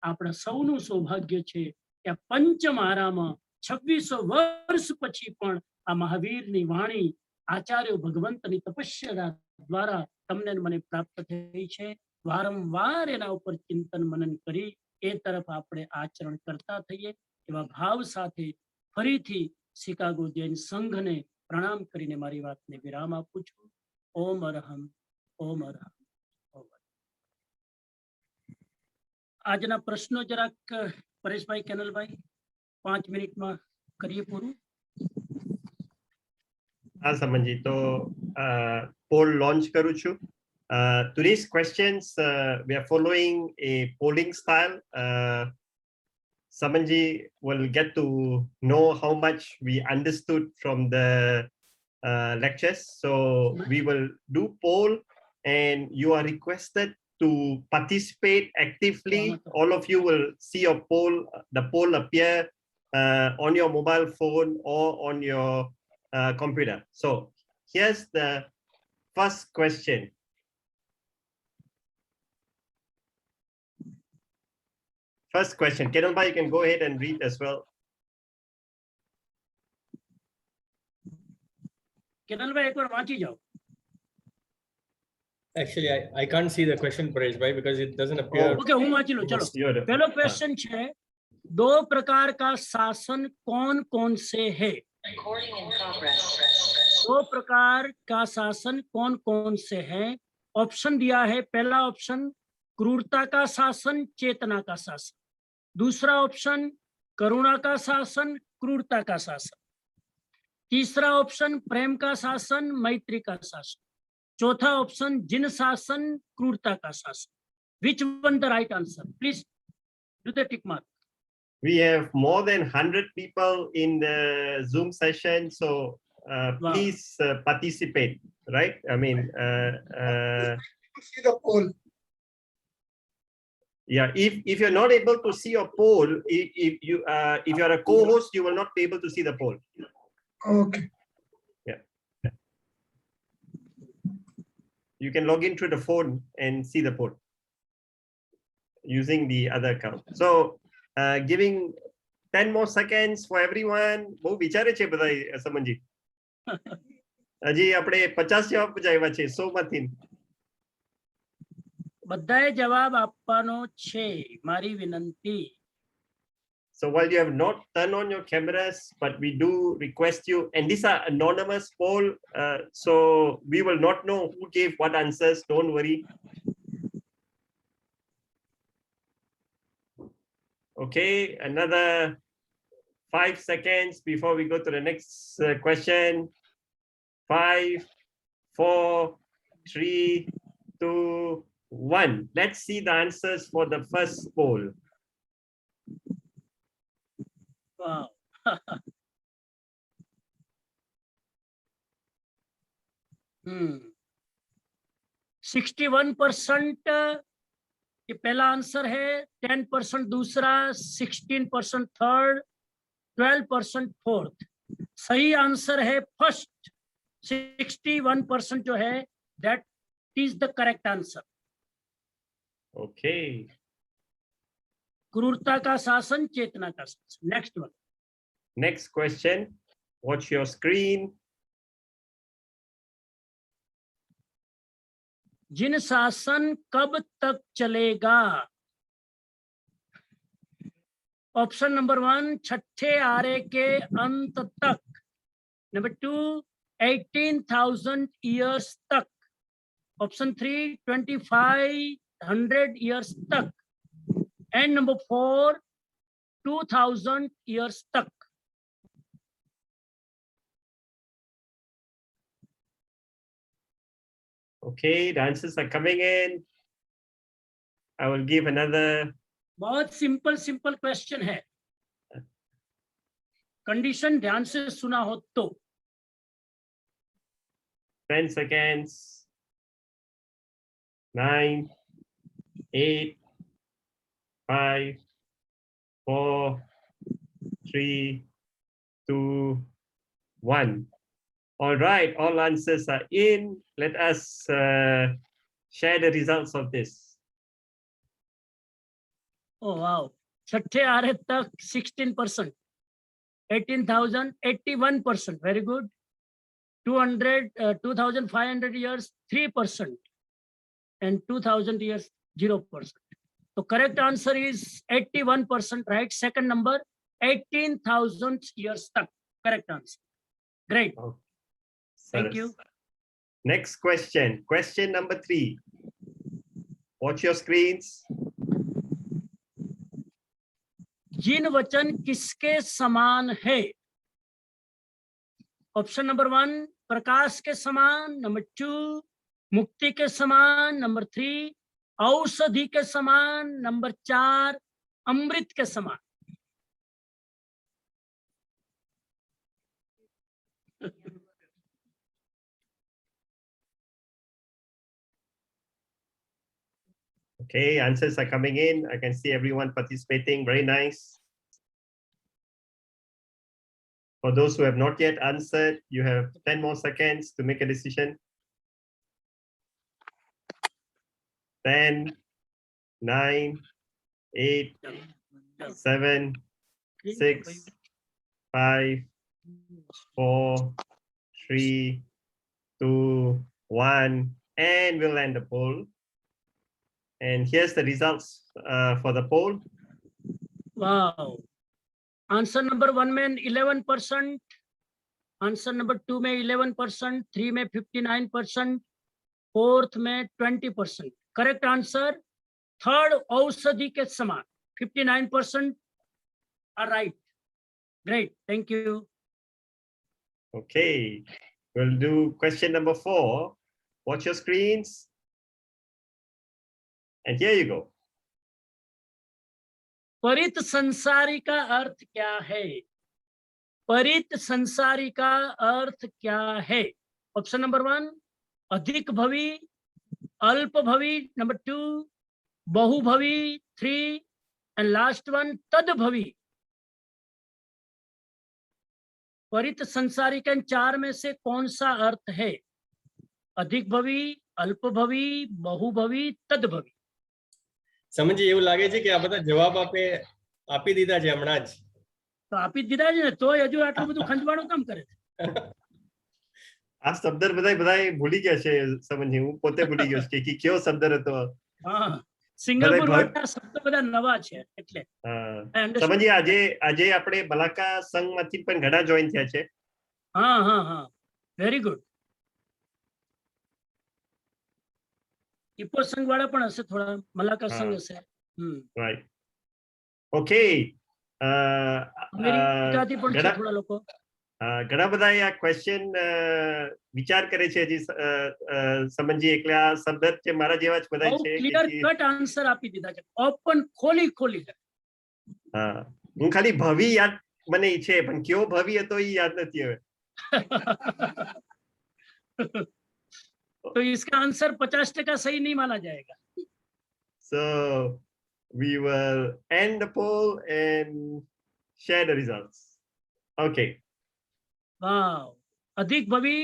આપણા સૌનું સૌભાગ્ય છે કે આ પંચમહારામાં 2600 વર્ષ પછી પણ આ મહાવીરની વાણી આચાર્યો ભગવંતની તપસ્યા દ્વારા તમને મને પ્રાપ્ત થઈ છે। વારંવાર એના ઉપર ચિંતન મનન કરી એ તરફ આપણે આચરણ કરતા થઈએ એવા ભાવ સાથે ફરીથી શિકાગો જૈન સંઘને પ્રણામ કરીને મારી વાતને વિરામ આપું છું। ઓમ અરહમ, ઓમ અરહમ, ઓમ અરહમ। આજના પ્રશ્નો જરાક પરેશભાઈ, કેનલભાઈ 5 મિનિટમાં કરીએ પૂરું। હા સમનજી, તો પોલ લોન્ચ કરું છું। Today's questions, we are following a polling style. Samanji will get to know how much we understood from the lectures. So we will do poll and you are requested to participate actively. All of you will see your poll, the poll appear on your mobile phone or on your computer. So here's the first question. First question, Kenalbai, you can go ahead and read as well. કેનલભાઈ એકવાર વાંચી જાઓ। Actually, I can't see the question, Paresh bhai, because it doesn't appear. Okay, હું વાંચી લઉં, ચલો। પહેલો ક્વેશ્ચન છે, दो प्रकार का शासन कौन कौन से है? दो प्रकार का शासन कौन कौन से है? ऑप्शन दिया है। पहला ऑप्शन क्रूरता का शासन, चेतना का शासन। दूसरा ऑप्शन करुणा का शासन, क्रूरता का शासन। तीसरा ऑप्शन प्रेम का शासन, मैत्री का शासन। चौथा ऑप्शन जिन शासन, क्रूरता का शासन। Which one the right answer? Please do the tick mark. We have more than 100 people in the Zoom session, so Wow. please participate, right? I mean, See the poll. yeah, if you're not able to see your poll, if you're a co-host, you will not be able to see the poll. Okay. You can log in through the phone and see the poll using the other account. So giving 10 more seconds for everyone. બહુ વિચારે છે બધા સમનજી. હજી આપણે 50 જવાબ જ આવ્યા છે 100 માંથી. બધાએ જવાબ આપવાનો છે, મારી વિનંતી. So while you have not turned on your cameras, but we do request you, and these are anonymous poll, so we will not know who gave what answers, don't worry. Okay, another 5 seconds before we go to the next question. 5, 4, 3, 2, 1. Let's see the answers for the first poll. Wow. 61% ये पहला आंसर है, 10% दूसरा, 16% थर्ड, 12% फोर्थ। सही आंसर है फर्स्ट, 61% जो है, that is the correct answer. Okay. क्रूरता का शासन, चेतना का शासन। Next one. Next question. Watch your screen. जिन शासन कब तक चलेगा? ऑप्शन नंबर 1 छठे आरे के अंत तक, नंबर 2 18,000 years तक, ऑप्शन 3 2500 years तक, एंड नंबर 4 2000 years तक। Okay, the answers are coming in. I will give another. बहुत सिंपल क्वेश्चन है, कंडीशन ध्यान से सुना हो तो। 10 seconds. 9, 8, 5, 4, 3, 2, 1. All right, all answers are in. Let us share the results of this. Oh wow, छठे आरे तक 16%, 18,000 81%, very good. 2,500 years 3%, and 2,000 years 0%. So correct answer is 81%, right? Second number 18,000 years तक, correct answer. Great. Oh, Thank Saras. you. Next question. Question number 3. Watch your screens. जिन वचन किसके समान है? ऑप्शन नंबर 1 प्रकाश के समान, नंबर 2 मुक्ति के समान, नंबर 3 औषधि के समान, नंबर 4 अमृत के समान। Okay, answers are coming in. I can see everyone participating. Very nice. For those who have not yet answered, you have 10 more seconds to make a decision. 10, 9, 8, 7, 6, 5, 4, 3, 2, 1, and we'll end the poll. And here's the results for the poll. Wow. Answer number 1 में 11%, आंसर नंबर 2 में 11%, 3 में 59%, फोर्थ में 20%। करेक्ट आंसर थर्ड औषधि के समान, 59% are right. Great, thank you. Okay, we'll do question number 4. Watch your screens. And here you go. परित संसारी का अर्थ क्या है? परित संसारी का अर्थ क्या है? ऑप्शन नंबर 1 अधिक भवी, अल्प भवी, नंबर 2 बहुभवी, 3 and last one तद्भवी. परित संसारी का इन 4 में से कौन सा अर्थ है? अधिक भवी, अल्प भवी, बहुभवी, तद्भवी. સમજી એવું લાગે છે કે આ બધા જવાબ આપી દીધા છે હમણાં જ. તો આપી જ દીધા છે ને, તો હજુ આટલું બધું ખંજવાળું કામ કરે છે? આ શબ્દ બધા ભૂલી ગયા છે સમજી. હું પોતે ભૂલી ગયો છું કે કયો શબ્દ હતો. હા, સિંગાપુર વાળા શબ્દ બધા નવા છે એટલે. સમજી આજે આપણે બલાકા સંઘમાંથી પણ ઘણા જોઈન થયા છે. હા હા હા, વેરી ગુડ. इपो संघ वाला पण हसे, थोड़ा मलाका संघ हसे. राइट. ओके. अमेरिकाથી પણ છે થોડા લોકો. ઘણા બધા આ ક્વેશ્ચન વિચાર કરે છે હજી સમજી. એટલે આ શબ્દ છે મારા જેવા જ બધા છે. ક્લિયર કટ આન્સર આપી દીધા છે, ઓપન ખોલી. હા, હું ખાલી ભવી યાદ મને છે, પણ કયો ભવી હતો એ યાદ નથી હવે. तो इसका आंसर 50% सही नहीं माना जाएगा. So we will end the poll and share the results. Okay. Wow. अधिक भवी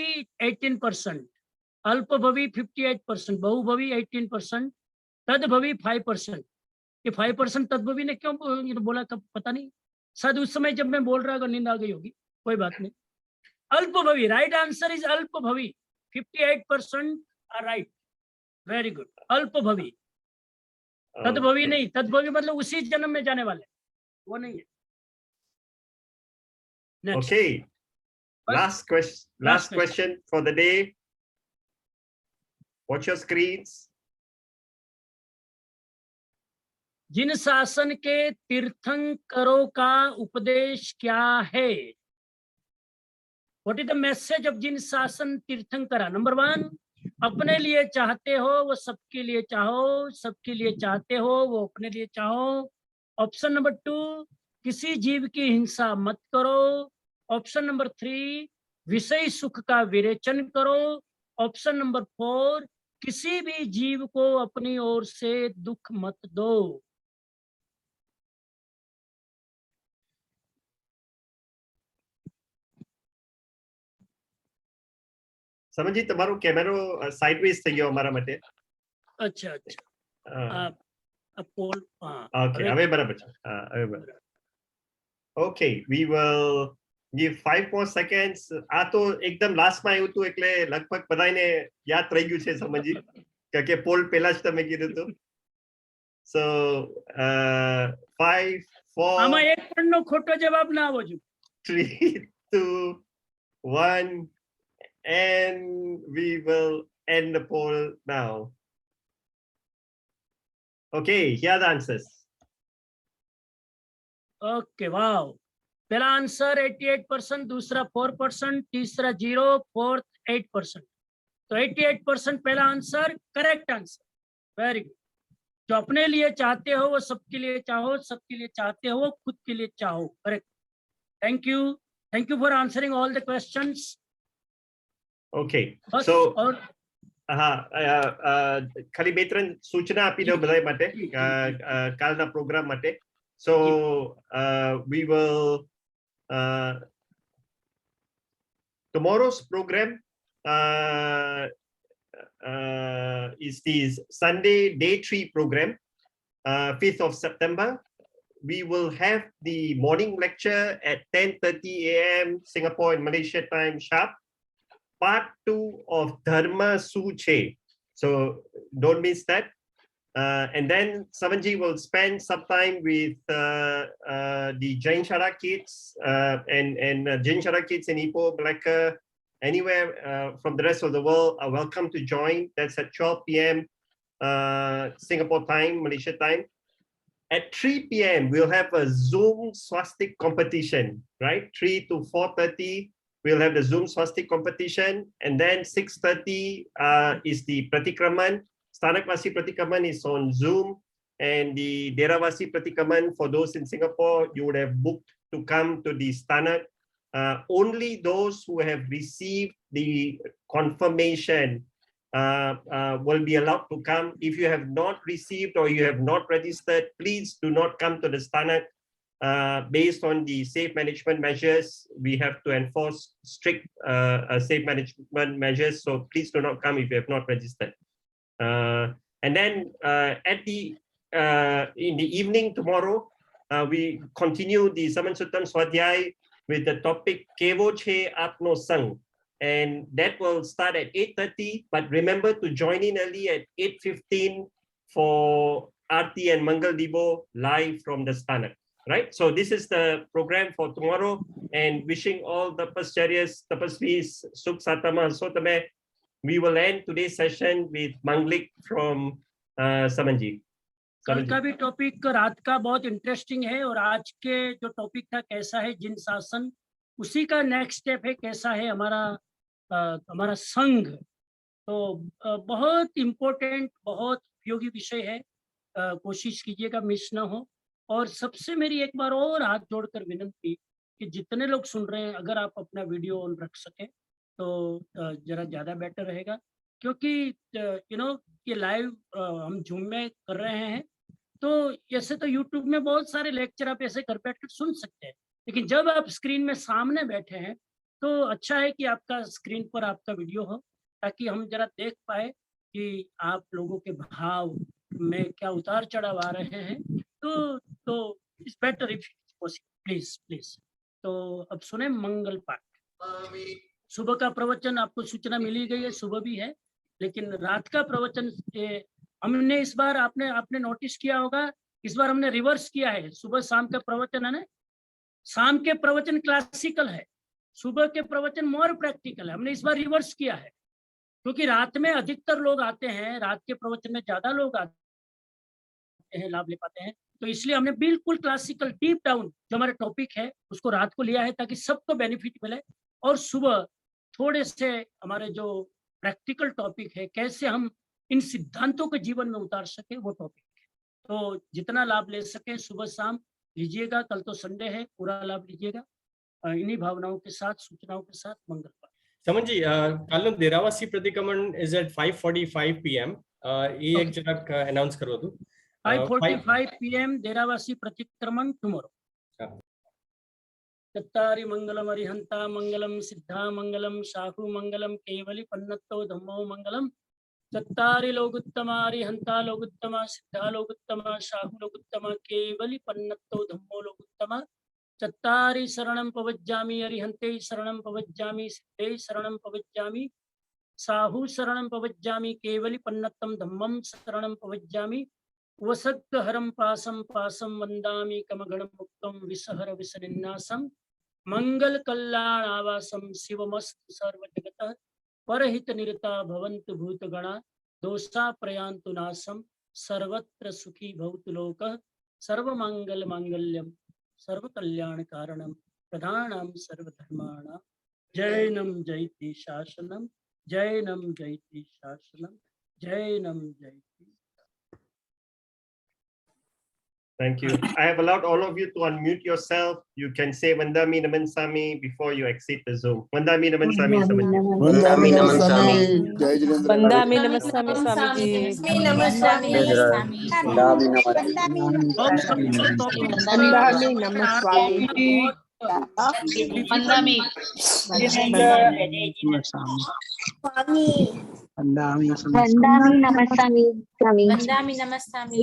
18%, अल्प भवी 58%, बहुभवी 18%, तद्भवी 5%. ये 5% तद्भवी ने क्यों बोला कब पता नहीं, शायद उस समय जब मैं बोल रहा था नींद आ गई होगी, कोई बात नहीं. अल्प भवी, राइट आंसर इज अल्प भवी. 58% are right. Very good. अल्प भवी. तद्भवी नहीं, तद्भवी मतलब उसी जन्म में जाने वाले, वो नहीं है. Next. Okay. Last question for the day. Watch your screens. जिन शासन के तीर्थंकरों का उपदेश क्या है? What is the message of जिन शासन तीर्थंकरा? नंबर 1 अपने लिए चाहते हो वो सबके लिए चाहो, सबके लिए चाहते हो वो अपने लिए चाहो. ऑप्शन नंबर 2 किसी जीव की हिंसा मत करो. ऑप्शन नंबर 3 विषय सुख का विरेचन करो. ऑप्शन नंबर 4 किसी भी जीव को अपनी ओर से दुख मत दो. સમજી તમારો કેમેરો સાઇડવેઝ થઈ ગયો અમારા માટે. अच्छा पोल. ઓકે, હવે બરાબર છે. હવે બરાબર. Okay, we will give 5 more seconds. આ તો એકદમ લાસ્ટમાં આવ્યું હતું એટલે લગભગ બધાને યાદ રહી ગયું છે સમજી, કે પોલ પહેલા જ તમે કીધું હતું. So 5 4 આમાં એક પણનો ખોટો જવાબ ના આવવો જોઈએ. 3 2 1 and we will end the poll now. Okay, here are the answers. Okay, wow. पहला आंसर 88%, दूसरा 4%, तीसरा 0, फोर्थ 8%. तो 88% पहला answer correct answer. Very good. जो अपने लिए चाहते हो वो सबके लिए चाहो, सबके लिए चाहते हो खुद के लिए चाहो. Correct. Thank you for answering all the questions. Okay, so ખાલી 2-3 સૂચના આપી દો બધા માટે કાલના પ્રોગ્રામ માટે. So we will tomorrow's program is the Sunday day 3 program, 5th of September. We will have the morning lecture at 10:30 a.m. Singapore and Malaysia time sharp. Part 2 of Dharma Suche. So don't miss that. And then Samanji will spend some time with the Jain Shara kids and Jain Shara kids in Ipoh, Malacca, anywhere from the rest of the world are welcome to join. That's at 12 p.m. Singapore time, Malaysia time. At 3 p.m., we'll have a Zoom swastik competition, right? 3 to 4:30, we'll have the Zoom swastik competition. And then 6:30 is the Pratikraman. Stanakvasi Pratikraman is on Zoom. And the Deravasi Pratikraman, for those in Singapore, you would have booked to come to the Stanak. Only those who have received the confirmation will be allowed to come. If you have not received or you have not registered, please do not come to the Stanak. Based on the safe management measures, we have to enforce strict safe management measures. So please do not come if you have not registered. And then in the evening tomorrow, we continue the Saman Suttam Swadhyay with the topic Kevo Che Apno Sang. And that will start at 8:30, but remember to join in early at 8:15 for Aarti and Mangal Dibo live from the Stanak, right? So this is the program for tomorrow, and wishing all the Tapascharias, Tapasvis, Sukh Satama, Sotame. We will end today's session with Manglik from Samanji. कल का भी टॉपिक रात का बहुत इंटरेस्टिंग है और आज के जो टॉपिक था कैसा है जिन शासन, उसी का नेक्स्ट स्टेप है कैसा है हमारा संघ। तो बहुत इम्पोर्टेंट, बहुत उपयोगी विषय है, कोशिश कीजिएगा मिस ना हो। और सबसे मेरी एक बार और हाथ जोड़कर विनंती कि जितने लोग सुन रहे हैं, अगर आप अपना वीडियो ऑन रख सकें तो जरा ज़्यादा बेटर रहेगा, क्योंकि ये लाइव हम जूम में कर रहे हैं। तो ऐसे तो यूट्यूब में बहुत सारे लेक्चर आप ऐसे घर बैठ कर सुन सकते हैं, लेकिन जब आप स्क्रीन में सामने बैठे हैं तो अच्छा है कि आपका स्क्रीन पर आपका वीडियो हो, ताकि हम जरा देख पाए कि आप लोगों के भाव में क्या उतार चढ़ाव आ रहे हैं। तो it's better if possible, please. तो अब सुने मंगल पाठ। सुबह का प्रवचन आपको सूचना मिली गई है, सुबह भी है, लेकिन रात का प्रवचन हमने इस बार आपने नोटिस किया होगा, इस बार हमने रिवर्स किया है। सुबह शाम का प्रवचन है ना, शाम के प्रवचन क्लासिकल है, सुबह के प्रवचन मोर प्रैक्टिकल है। हमने इस बार रिवर्स किया है, क्योंकि रात में अधिकतर लोग आते हैं, रात के प्रवचन में ज्यादा लोग आते हैं, लाभ ले पाते हैं। तो इसलिए हमने बिल्कुल क्लासिकल डीप डाउन जो हमारा टॉपिक है उसको रात को लिया है, ताकि सबको बेनिफिट मिले। और सुबह थोड़े से हमारे जो प्रैक्टिकल टॉपिक है, कैसे हम इन सिद्धांतों को जीवन में उतार सके, वो टॉपिक है। तो जितना लाभ ले सके सुबह शाम लीजिएगा। कल तो संडे है, पूरा लाभ लीजिएगा। इन्हीं भावनाओं के साथ, सूचनाओं के साथ मंगल पाठ। समन जी, कल देरावासी प्रतिक्रमण इज एट 5:45 PM। ये एक जरा अनाउंस करो तो 5:45 PM देरावासी प्रतिक्रमण टुमारो। चत्तारि मंगलम अरिहंता मंगलम सिद्धा मंगलम शाहु मंगलम केवली पन्नतो धम्मो मंगलम। चत्तारि लोकुत्तमा अरिहंता लोकुत्तमा सिद्धा लोकुत्तमा शाहु लोकुत्तमा केवली पन्नतो धम्मो लोकुत्तमा। चत्तारि शरणं पवज्जामि अरिहन्ते शरणं पवज्जामि सिद्धे शरणं पवज्जामि साहु शरणं पवज्जामि केवली पन्नतं धम्मं शरणं पवज्जामि। वसद्गहरं पासं पासं वन्दामि कमगणं मुक्तं विसहर विसनिन्नासं। मंगल कल्याण आवासं शिवमस्तु सर्वजगतः। परहित निरता भवन्तु भूतगणा दोषा प्रयान्तु नाशं। सर्वत्र सुखी भवतु लोकः। सर्वमंगल मांगल्यम सर्व कल्याण कारणम प्रधानम सर्वधर्माणां। जैनम जयति शासनम, जैनम जयति शासनम, जैनम जयति। Thank you. I have allowed all of you to unmute yourself. You can say Vandami Naman Sami before you exit the Zoom. Vandami Naman Sami. Vandami Naman Sami. Jai Jinendra. Vandami Naman Sami Swamiji. Vandami Naman Swamiji. Vandami. Vandami Namasami. Vandami Namasami.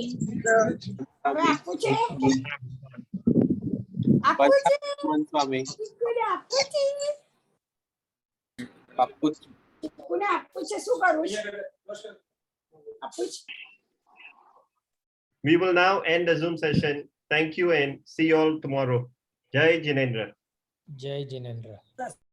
We will now end the Zoom session. Thank you and see you all tomorrow. Jai Jinendra. Jai Jinendra.